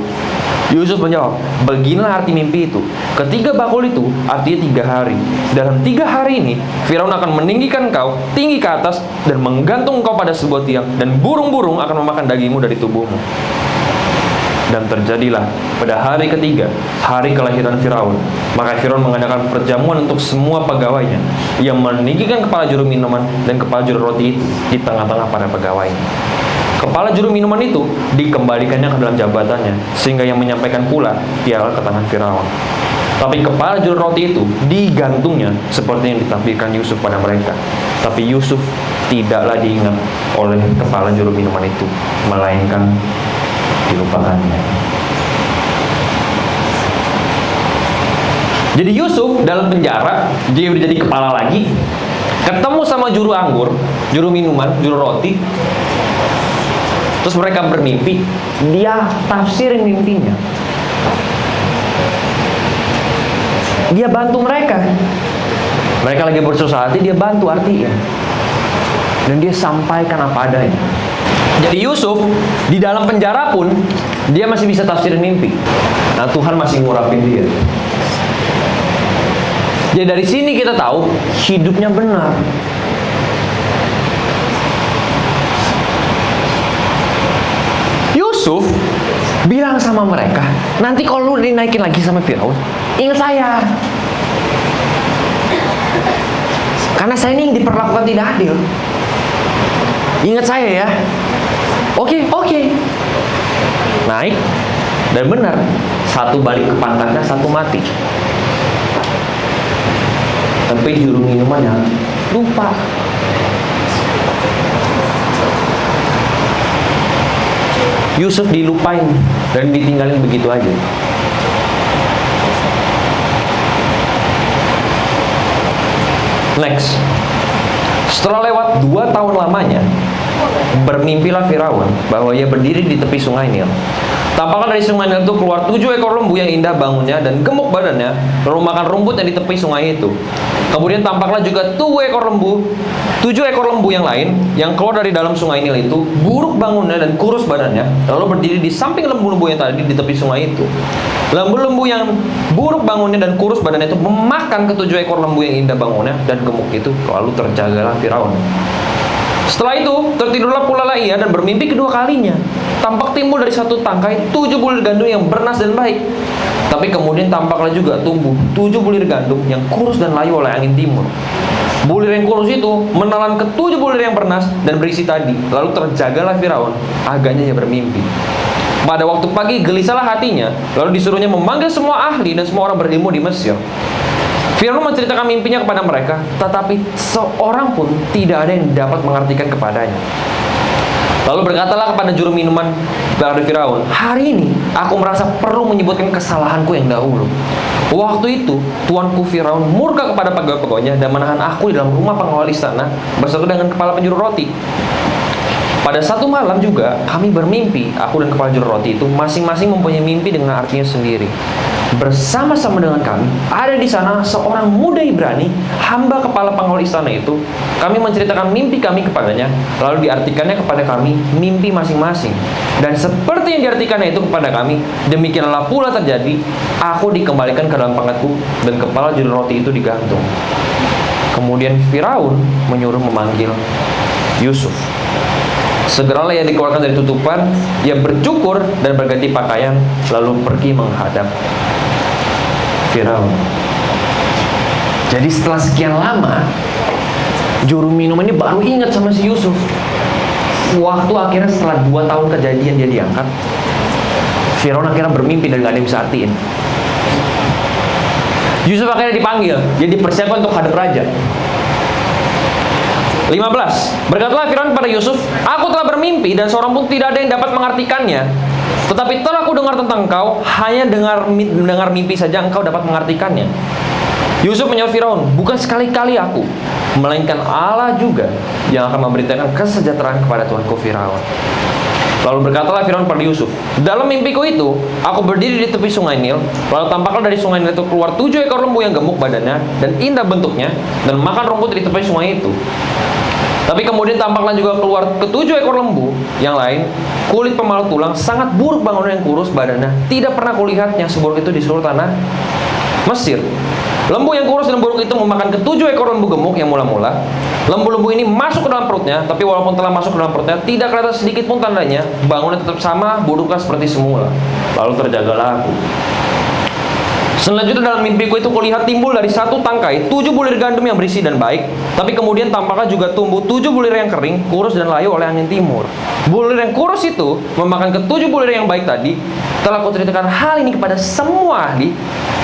Yusuf menjawab, "Beginilah arti mimpi itu. Ketiga bakul itu artinya 3 hari. Dalam 3 hari ini, Firaun akan meninggikan engkau tinggi ke atas dan menggantung engkau pada sebuah tiang, dan burung-burung akan memakan dagingmu dari tubuhmu." Dan terjadilah pada hari ketiga, hari kelahiran Firaun. Maka Firaun mengadakan perjamuan untuk semua pegawainya. Ia meninggikan kepala juru minuman dan kepala juru roti itu di tengah-tengah para pegawainya. Kepala juru minuman itu dikembalikannya ke dalam jabatannya, sehingga yang menyampaikan pula piala ke tangan Firaun. Tapi kepala juru roti itu digantungnya seperti yang ditampilkan Yusuf pada mereka. Tapi Yusuf tidaklah diingat oleh kepala juru minuman itu, melainkan dilupakannya. Jadi Yusuf dalam penjara, dia udah jadi kepala lagi, ketemu sama juru anggur, juru minuman, juru roti. Terus mereka bermimpi, dia tafsirin mimpinya. Dia bantu mereka. Mereka lagi bersusah hati, dia bantu artinya. Dan dia sampaikan apa adanya. Jadi Yusuf di dalam penjara pun dia masih bisa tafsirin mimpi. Nah, Tuhan masih ngurapin dia. Jadi dari sini kita tahu hidupnya benar. Yusuf bilang sama mereka, "Nanti kalau lu dinaikin lagi sama Firaun, ingat saya. Karena saya ini yang diperlakukan tidak adil. Ingat saya ya." Oke. Naik. Dan benar, satu balik ke pangkatnya, satu mati. Tapi juru minumannya lupa. Yusuf dilupain dan ditinggalin begitu aja. Next. Setelah lewat 2 tahun lamanya, bermimpilah Firaun bahwa ia berdiri di tepi sungai Nil. Tampaklah dari sungai Nil itu keluar 7 ekor lembu yang indah bangunnya dan gemuk badannya, lalu makan rumput yang di tepi sungai itu. Kemudian tampaklah juga 7 ekor lembu yang lain yang keluar dari dalam sungai Nil itu, buruk bangunnya dan kurus badannya, lalu berdiri di samping lembu-lembu yang tadi di tepi sungai itu. Lembu-lembu yang buruk bangunnya dan kurus badannya itu memakan ke-7 ekor lembu yang indah bangunnya dan gemuk itu, lalu terjagalah Firaun. Setelah itu, tertidurlah pula ia dan bermimpi kedua kalinya. Tampak timbul dari satu tangkai 7 bulir gandum yang bernas dan baik. Tapi kemudian tampaklah juga tumbuh 7 bulir gandum yang kurus dan layu oleh angin timur. Bulir yang kurus itu menelan ke-7 bulir yang bernas dan berisi tadi. Lalu terjagalah Firaun, agaknya ia bermimpi. Pada waktu pagi gelisahlah hatinya, lalu disuruhnya memanggil semua ahli dan semua orang berilmu di Mesir. Firaun menceritakan mimpinya kepada mereka, tetapi seorang pun tidak ada yang dapat mengartikan kepadanya. Lalu berkatalah kepada juru minuman dari Firaun, "Hari ini aku merasa perlu menyebutkan kesalahanku yang dahulu. Waktu itu tuanku Firaun murka kepada pegawai-pegawainya dan menahan aku di dalam rumah pengelola istana bersatu dengan kepala penjuru roti. Pada satu malam juga kami bermimpi, aku dan kepala juru roti itu masing-masing mempunyai mimpi dengan artinya sendiri. Bersama-sama dengan kami ada di sana seorang muda Ibrani, hamba kepala pengelola istana itu. Kami menceritakan mimpi kami kepadanya, lalu diartikannya kepada kami mimpi masing-masing. Dan seperti yang diartikannya itu kepada kami, demikianlah pula terjadi. Aku dikembalikan ke dalam pangkatku dan kepala juru roti itu digantung." Kemudian Firaun menyuruh memanggil Yusuf. Segeralah ia dikeluarkan dari tutupan, ia bercukur dan berganti pakaian, lalu pergi menghadap Firaun. Jadi setelah sekian lama, juru minum ini baru ingat sama si Yusuf. Waktu akhirnya setelah 2 tahun kejadian dia diangkat, Firaun akhirnya bermimpi dan gak ada yang bisa artiin. Yusuf akhirnya dipanggil, jadi dipersiapkan untuk hadap raja. 15. Berkatalah Firaun pada Yusuf, "Aku telah bermimpi dan seorang pun tidak ada yang dapat mengartikannya. Tetapi telah aku dengar tentang engkau, hanya dengar mimpi saja engkau dapat mengartikannya." Yusuf menjawab Firaun, "Bukan sekali-kali aku, melainkan Allah juga yang akan memberitakan kesejahteraan kepada tuanku Firaun." Lalu berkatalah Firaun pada Yusuf, dalam mimpiku itu, aku berdiri di tepi sungai Nil, lalu tampaklah dari sungai Nil itu keluar 7 ekor lembu yang gemuk badannya dan indah bentuknya, dan makan rumput di tepi sungai itu. Tapi kemudian tampaklah juga keluar ke-7 ekor lembu yang lain, kulit pemalu tulang, sangat buruk bangunan yang kurus badannya, tidak pernah kulihat yang seburuk itu di seluruh tanah Mesir. Lembu yang kurus dan buruk itu memakan ke-7 ekor lembu gemuk yang mula-mula. Lembu-lembu ini masuk ke dalam perutnya, tapi walaupun telah masuk ke dalam perutnya, tidak kelihatan sedikit pun tandanya. Bangunnya tetap sama, buruklah seperti semula. Lalu terjagalah aku. Selanjutnya dalam mimpiku itu kulihat timbul dari satu tangkai 7 bulir gandum yang berisi dan baik. Tapi kemudian tampaknya juga tumbuh 7 bulir yang kering, kurus dan layu oleh angin timur. Bulir yang kurus itu memakan ke-7 bulir yang baik tadi. Telah kuceritakan hal ini kepada semua ahli,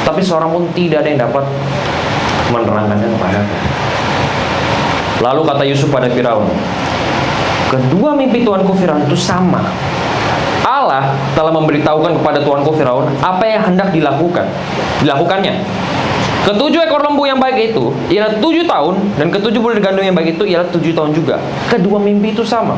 tapi seorang pun tidak ada yang dapat menerangkannya kepadaku. Lalu kata Yusuf pada Firaun, kedua mimpi tuanku Firaun itu sama. Allah telah memberitahukan kepada tuanku Firaun apa yang hendak dilakukannya. Ke-7 ekor lembu yang baik itu ialah 7 tahun, dan ke-7 bulir gandum yang baik itu ialah 7 tahun juga. Kedua mimpi itu sama.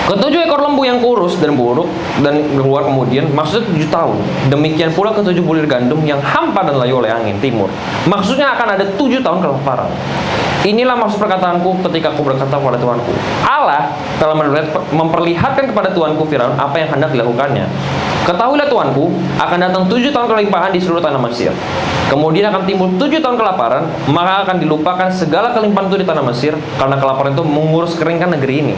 Ke-7 ekor lembu yang kurus dan buruk dan keluar kemudian, maksudnya 7 tahun. Demikian pula ke-7 bulir gandum yang hampa dan layu oleh angin timur. Maksudnya akan ada 7 tahun kelaparan. Inilah maksud perkataanku ketika aku berkata kepada tuanku, Allah telah memperlihatkan kepada tuanku Firaun apa yang hendak dilakukannya. Ketahuilah tuanku, akan datang 7 tahun kelimpahan di seluruh tanah Mesir. Kemudian akan timbul 7 tahun kelaparan, maka akan dilupakan segala kelimpahan itu di tanah Mesir, karena kelaparan itu mengurus keringkan negeri ini.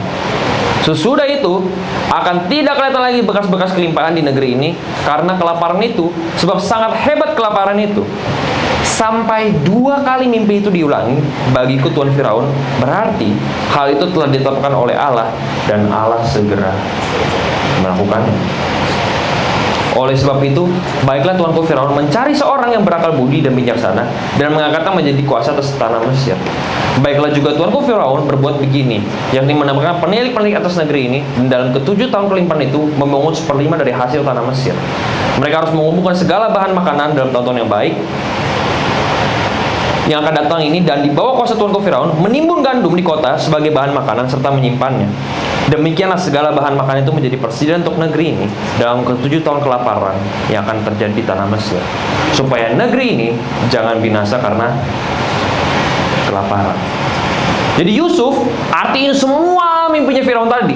Sesudah itu akan tidak kelihatan lagi bekas-bekas kelimpahan di negeri ini karena kelaparan itu, sebab sangat hebat kelaparan itu. Sampai 2 kali mimpi itu diulangi bagiku Tuan Firaun, berarti hal itu telah ditetapkan oleh Allah dan Allah segera melakukannya. Oleh sebab itu, baiklah tuanku Firaun mencari seorang yang berakal budi dan bijaksana dan mengangkatnya menjadi kuasa atas tanah Mesir. Baiklah juga tuanku Firaun berbuat begini, yakni menambahkan penilik-penilik atas negeri ini, dan dalam ke-7 tahun kelimpahan itu memungut 1/5 dari hasil tanah Mesir. Mereka harus mengumpulkan segala bahan makanan dalam tahun-tahun yang baik yang akan datang ini, dan dibawa kuasa tuanku Firaun menimbun gandum di kota sebagai bahan makanan serta menyimpannya. Demikianlah segala bahan makanan itu menjadi persediaan untuk negeri ini dalam ke-7 tahun kelaparan yang akan terjadi di tanah Mesir, supaya negeri ini jangan binasa karena kelaparan. Jadi Yusuf artiin semua mimpinya Firaun tadi,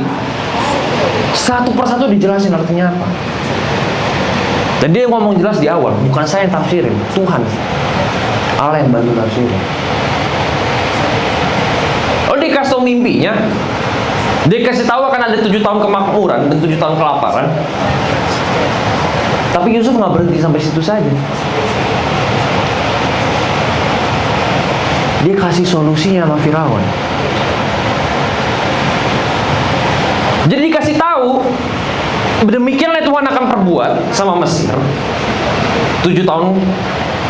satu persatu dijelasin artinya apa. Dan dia ngomong jelas di awal, bukan saya yang tafsirin, Tuhan Allah yang bantu tafsirin. Oh, dikasih tahu mimpinya, dikasih tahu akan ada 7 tahun kemakmuran dan 7 tahun kelaparan. Tapi Yusuf nggak berhenti sampai situ saja. Dia kasih solusinya sama Firaun. Jadi dikasih tahu, demikianlah Tuhan akan perbuat sama Mesir. 7 tahun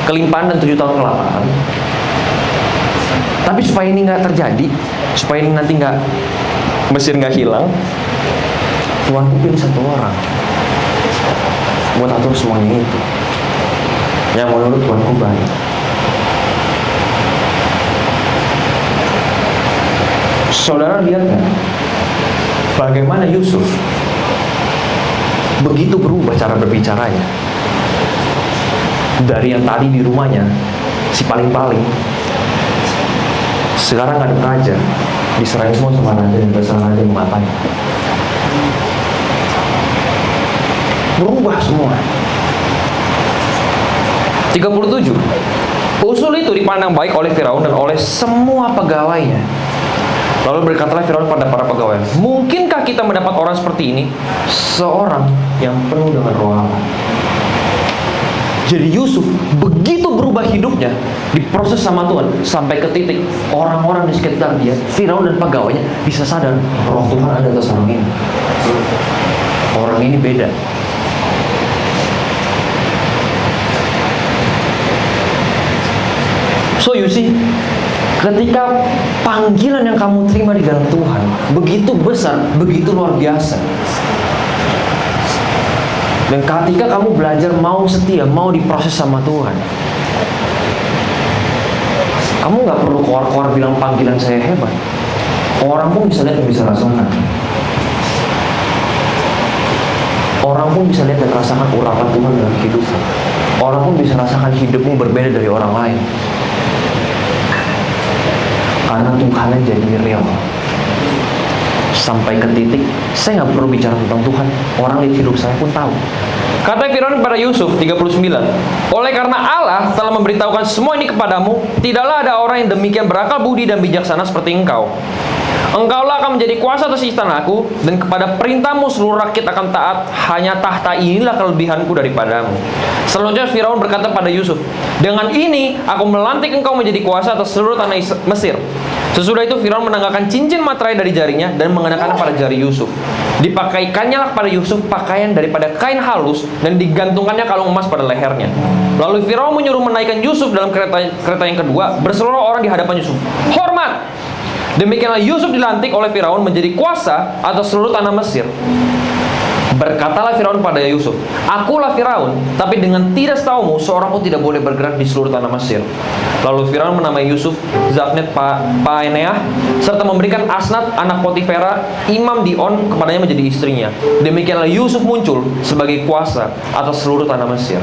kelimpahan dan 7 tahun kelaparan. Tapi supaya ini nggak terjadi, supaya ini nanti nggak, Mesir nggak hilang, Tuhanku pilih satu orang buat atur semuanya itu, yang menurut Tuhanku baik. Saudara lihat kan, bagaimana Yusuf begitu berubah cara berbicaranya. Dari yang tadi di rumahnya si paling-paling, sekarang ada raja, diserahin semua sama raja, dan terserah raja mau ngapain. Berubah semua. 37. Usul itu dipandang baik oleh Firaun dan oleh semua pegawainya. Lalu berkatalah Firaun pada para pegawai, mungkinkah kita mendapat orang seperti ini, seorang yang penuh dengan roh Allah? Jadi Yusuf begitu berubah hidupnya, diproses sama Tuhan, sampai ke titik orang-orang di sekitar dia, Firaun dan pegawainya, bisa sadar roh Tuhan ada atas orang ini. Orang ini beda. So you see, ketika panggilan yang kamu terima di dalam Tuhan begitu besar, begitu luar biasa, dan ketika kamu belajar mau setia, mau diproses sama Tuhan, kamu nggak perlu keluar-keluar bilang panggilan saya hebat. Orang pun bisa lihat dan bisa rasakan. orang pun bisa lihat dan rasakan urapan Tuhan dalam hidupmu. Orang pun bisa rasakan hidupmu berbeda dari orang lain. Karena Tuhannya jadi real. Sampai ke titik, saya nggak perlu bicara tentang Tuhan. Orang lihat hidup saya pun tahu. Kata Firaun kepada Yusuf 39, oleh karena Allah telah memberitahukan semua ini kepadamu, tidaklah ada orang yang demikian berakal budi dan bijaksana seperti engkau. Engkaulah akan menjadi kuasa atas istanaku, dan kepada perintahmu seluruh rakyat akan taat. Hanya tahta inilah kelebihanku daripadamu. Selanjutnya Firaun berkata pada Yusuf, dengan ini aku melantik engkau menjadi kuasa atas seluruh tanah Mesir. Sesudah itu Firaun menanggalkan cincin materai dari jarinya dan mengenakannya pada jari Yusuf. Dipakaikannya kepada Yusuf pakaian daripada kain halus dan digantungkannya kalung emas pada lehernya. Lalu Firaun menyuruh menaikkan Yusuf dalam kereta yang kedua. Berseluruh orang di hadapan Yusuf, hormat! Demikianlah Yusuf dilantik oleh Firaun menjadi kuasa atas seluruh tanah Mesir. Berkatalah Firaun pada Yusuf, akulah Firaun, tapi dengan tidak setaumu seorang pun tidak boleh bergerak di seluruh tanah Mesir. Lalu Firaun menamai Yusuf Zafnet Paeneah, serta memberikan Asnat anak Potifera imam di On kepadanya menjadi istrinya. Demikianlah Yusuf muncul sebagai kuasa atas seluruh tanah Mesir.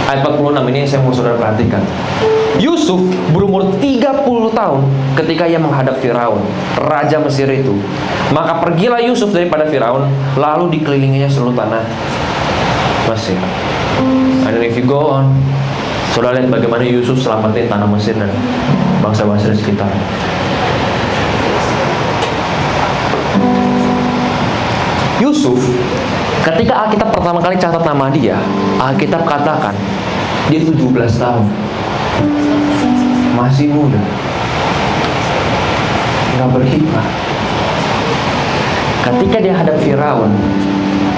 Ayat 46 ini saya mau saudara perhatikan. Yusuf berumur 30 tahun ketika ia menghadap Firaun, raja Mesir itu. Maka pergilah Yusuf daripada Firaun, lalu dikelilinginya seluruh tanah Mesir. And then if you go on, saudara lihat bagaimana Yusuf selamatin tanah Mesir dan bangsa-bangsa di sekitar. Yusuf, ketika Alkitab pertama kali catat nama dia, Alkitab katakan dia 17 tahun, masih muda, nggak berhikmah. Ketika dia hadap Firaun,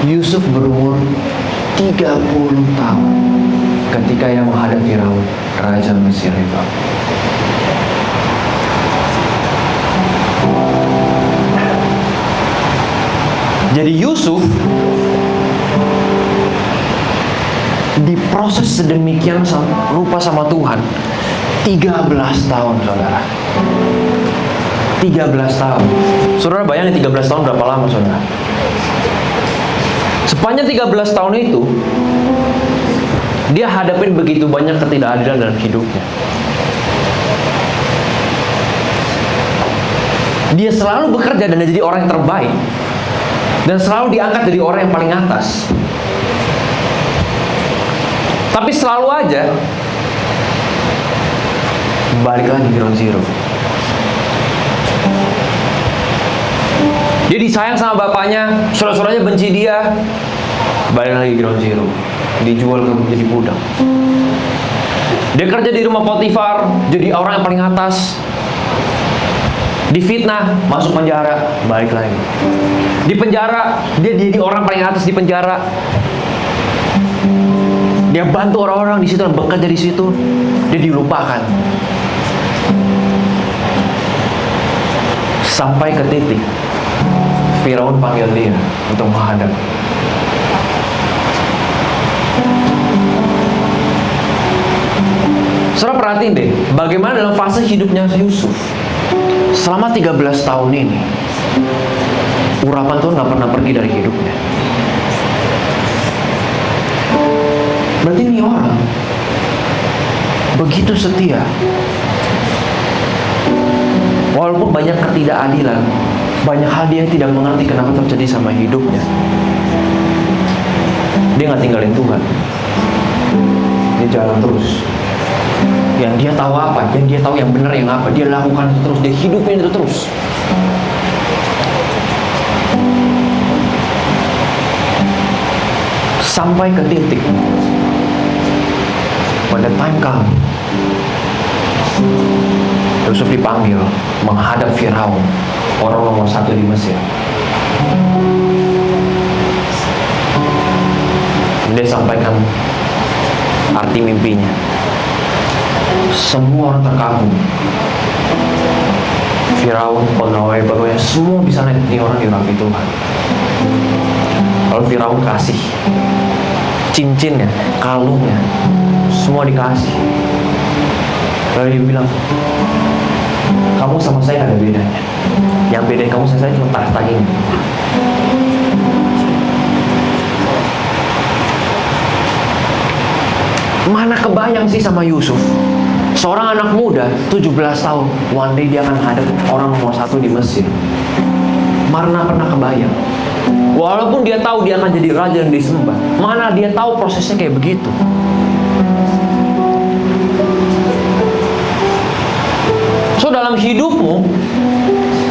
Yusuf berumur 30 tahun ketika ia menghadap Firaun, raja Mesir itu. Jadi Yusuf diproses sedemikian rupa sama Tuhan 13 tahun, saudara. 13 tahun. Saudara bayangin 13 tahun berapa lama, saudara? Sepanjang 13 tahun itu dia hadapin begitu banyak ketidakadilan dalam hidupnya. Dia selalu bekerja dan jadi orang yang terbaik, dan selalu diangkat jadi orang yang paling atas. Tapi selalu aja balik lagi ground zero. Dia disayang sama bapaknya, saudara-saudaranya benci dia, balik lagi ground zero. Dijual menjadi budak. Dia kerja di rumah Potifar, jadi orang yang paling atas. Difitnah, masuk penjara, balik lagi. Di penjara, dia jadi orang paling atas di penjara. Dia bantu orang-orang di situ dan bekerja di situ. Dia dilupakan. Sampai ke titik Firaun panggil dia untuk menghadap. Saudara perhatiin deh, bagaimana dalam fase hidupnya Yusuf selama 13 tahun ini, urapan Tuhan gak pernah pergi dari hidupnya. Berarti ini orang begitu setia. Walaupun banyak ketidakadilan, banyak hal dia tidak mengerti kenapa terjadi sama hidupnya, dia gak tinggalin Tuhan. Dia jalan terus. Yang dia tahu apa, yang dia tahu yang benar yang apa, dia lakukan itu terus, dia hidupin itu terus. Sampai ke titik when the time come, Yusuf dipanggil menghadap Firaun, orang nomor 1 di Mesir. Dia sampaikan arti mimpinya. Semua orang terkagum. Firaun, pegawai-pegawai, semua bisa lihat ini orang dirapi Tuhan. Lalu Firaun kasih cincinnya, kalungnya, semua dikasih. Lalu dia bilang, kamu sama saya ada bedanya. Yang beda kamu sama saya cuma tahta ini. Mana kebayang sih sama Yusuf? Seorang anak muda, 17 tahun, one day dia akan hadap orang nomor 1 di Mesir. Mana pernah kebayang? Walaupun dia tahu dia akan jadi raja yang disembah, mana dia tahu prosesnya kayak begitu. So dalam hidupmu,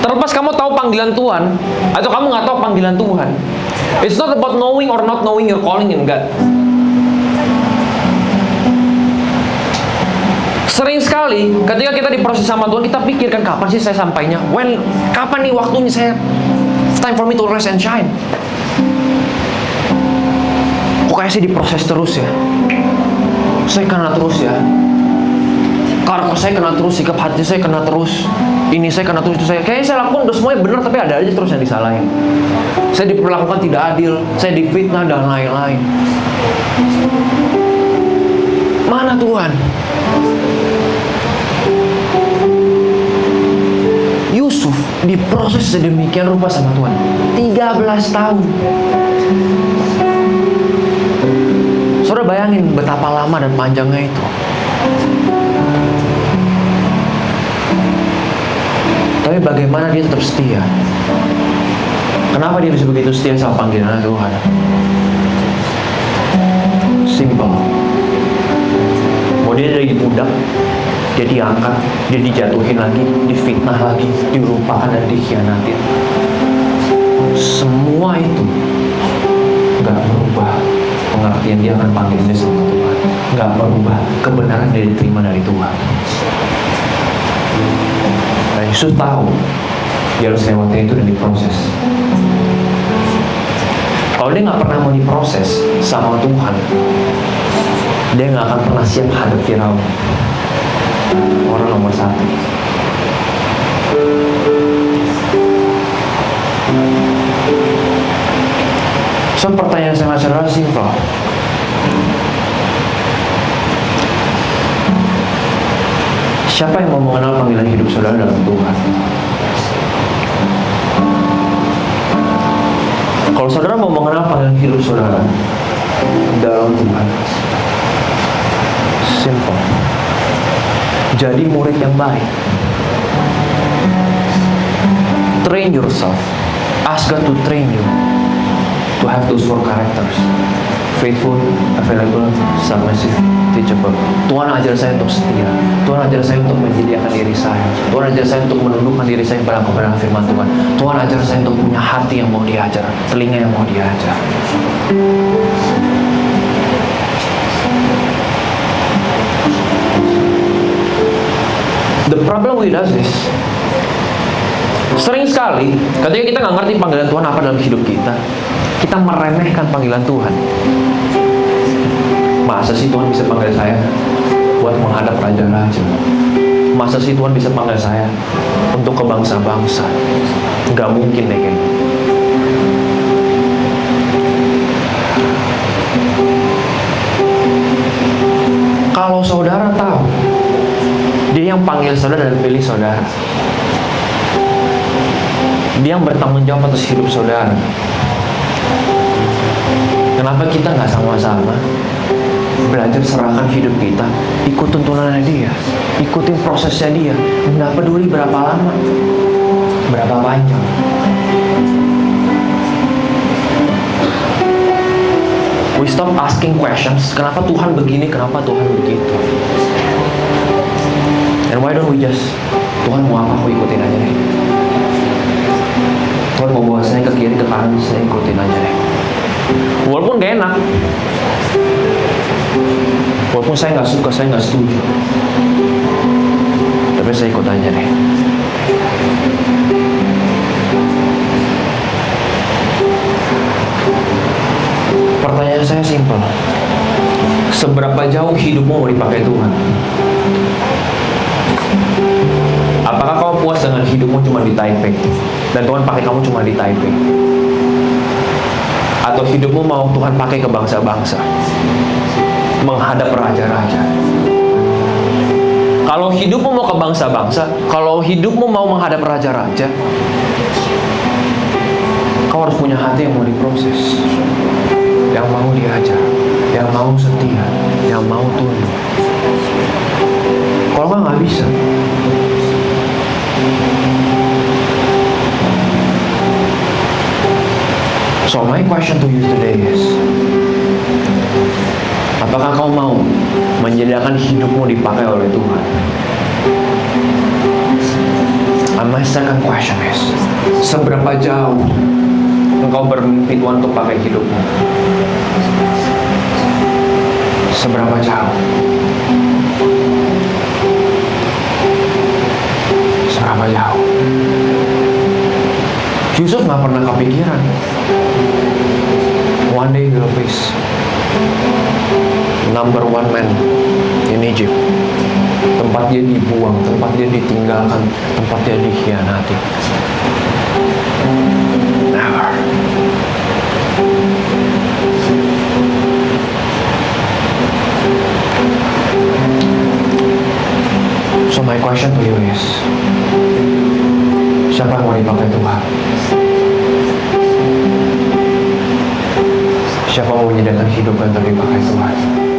terlepas kamu tahu panggilan Tuhan atau kamu nggak tahu panggilan Tuhan, it's not about knowing or not knowing your calling in God. Sering sekali ketika kita diproses sama Tuhan, kita pikirkan kapan sih saya sampainya? Kapan nih waktunya saya? It's time for me to rest and shine. Kok kayak saya diproses terus ya? Saya kena terus ya? Karakter saya kena terus, sikap hati saya kena terus, ini saya kena terus, itu saya. Kayaknya saya lakukan udah semuanya benar, tapi ada aja terus yang disalahin. Saya diperlakukan tidak adil, saya difitnah dan lain-lain. Mana Tuhan? Yusuf diproses sedemikian rupa sama Tuhan 13 tahun. Saudara bayangin betapa lama dan panjangnya itu. Tapi bagaimana dia tetap setia? Kenapa dia bisa begitu setia sama panggilan Tuhan? Simple. Mau dia dari budak, dia diangkat, dia dijatuhin lagi, difitnah lagi, dilupakan dan dikhianatin. Semua itu gak merubah pengertian dia akan panggilannya sama Tuhan. Gak merubah kebenaran yang diterima dari Tuhan. Dan Yesus tahu dia harus lewatin itu dan diproses. Kalau dia gak pernah mau diproses sama Tuhan, dia gak akan pernah siap hadap Firaun, orang nomor 1. So pertanyaan saya saudara simpel. Siapa yang mau mengenal panggilan hidup saudara dalam Tuhan? Kalau saudara mau mengenal panggilan hidup saudara dalam Tuhan, simple. Jadi murid yang baik. Train yourself. Ask God to train you to have those 4 characters: faithful, available, submissive, teachable. Tuhan ajar saya untuk setia. Tuhan ajar saya untuk menyediakan diri saya. Tuhan ajar saya untuk menundukkan diri saya pada kebenaran firman Tuhan. Tuhan ajar saya untuk punya hati yang mau diajar, telinga yang mau diajar. The problem with us is, sering sekali ketika kita nggak ngerti panggilan Tuhan apa dalam hidup kita, kita meremehkan panggilan Tuhan. Masa sih Tuhan bisa panggil saya buat menghadap raja-raja? Masa sih Tuhan bisa panggil saya untuk ke bangsa-bangsa? Nggak mungkin deh kayaknya. Kalau saudara tahu Dia yang panggil saudara dan pilih saudara, Dia yang bertanggung jawab atas hidup saudara, kenapa kita nggak sama-sama belajar serahkan hidup kita, ikut tuntunannya Dia, ikutin prosesnya Dia, nggak peduli berapa lama, berapa panjang. We stop asking questions, kenapa Tuhan begini, kenapa Tuhan begitu. And why don't we just, Tuhan mau apa, aku ikutin aja deh. Tuhan mau bawa saya ke kiri, ke kanan, saya ikutin aja deh. Walaupun gak enak, walaupun saya gak suka, saya gak setuju, tapi saya ikut aja deh. Pertanyaan saya simpel. Seberapa jauh hidupmu mau dipakai Tuhan? Apakah kau puas dengan hidupmu cuma di Taipei dan Tuhan pakai kamu cuma di Taipei? Atau hidupmu mau Tuhan pakai ke bangsa-bangsa, menghadap raja-raja? Kalau hidupmu mau ke bangsa-bangsa, kalau hidupmu mau menghadap raja-raja, kau harus punya hati yang mau diproses, yang mau diajar, yang mau setia, yang mau tunduk. Kalau nggak bisa. So my question to you today is, apakah kau mau menjadikan hidupmu dipakai oleh Tuhan? And my second question is, seberapa jauh engkau bermimpi Tuhan untuk pakai hidupmu? Seberapa jauh? Seberapa jauh? Yusuf gak pernah kepikiran one day he'll face number one man in Egypt. Tempat dia dibuang, tempat dia ditinggalkan, tempat dia dikhianati. Never. So my question to you is, siapa yang mau dipakai Tuhan? Siapa mau menyediakan hidup yang terdipakai Tuhan?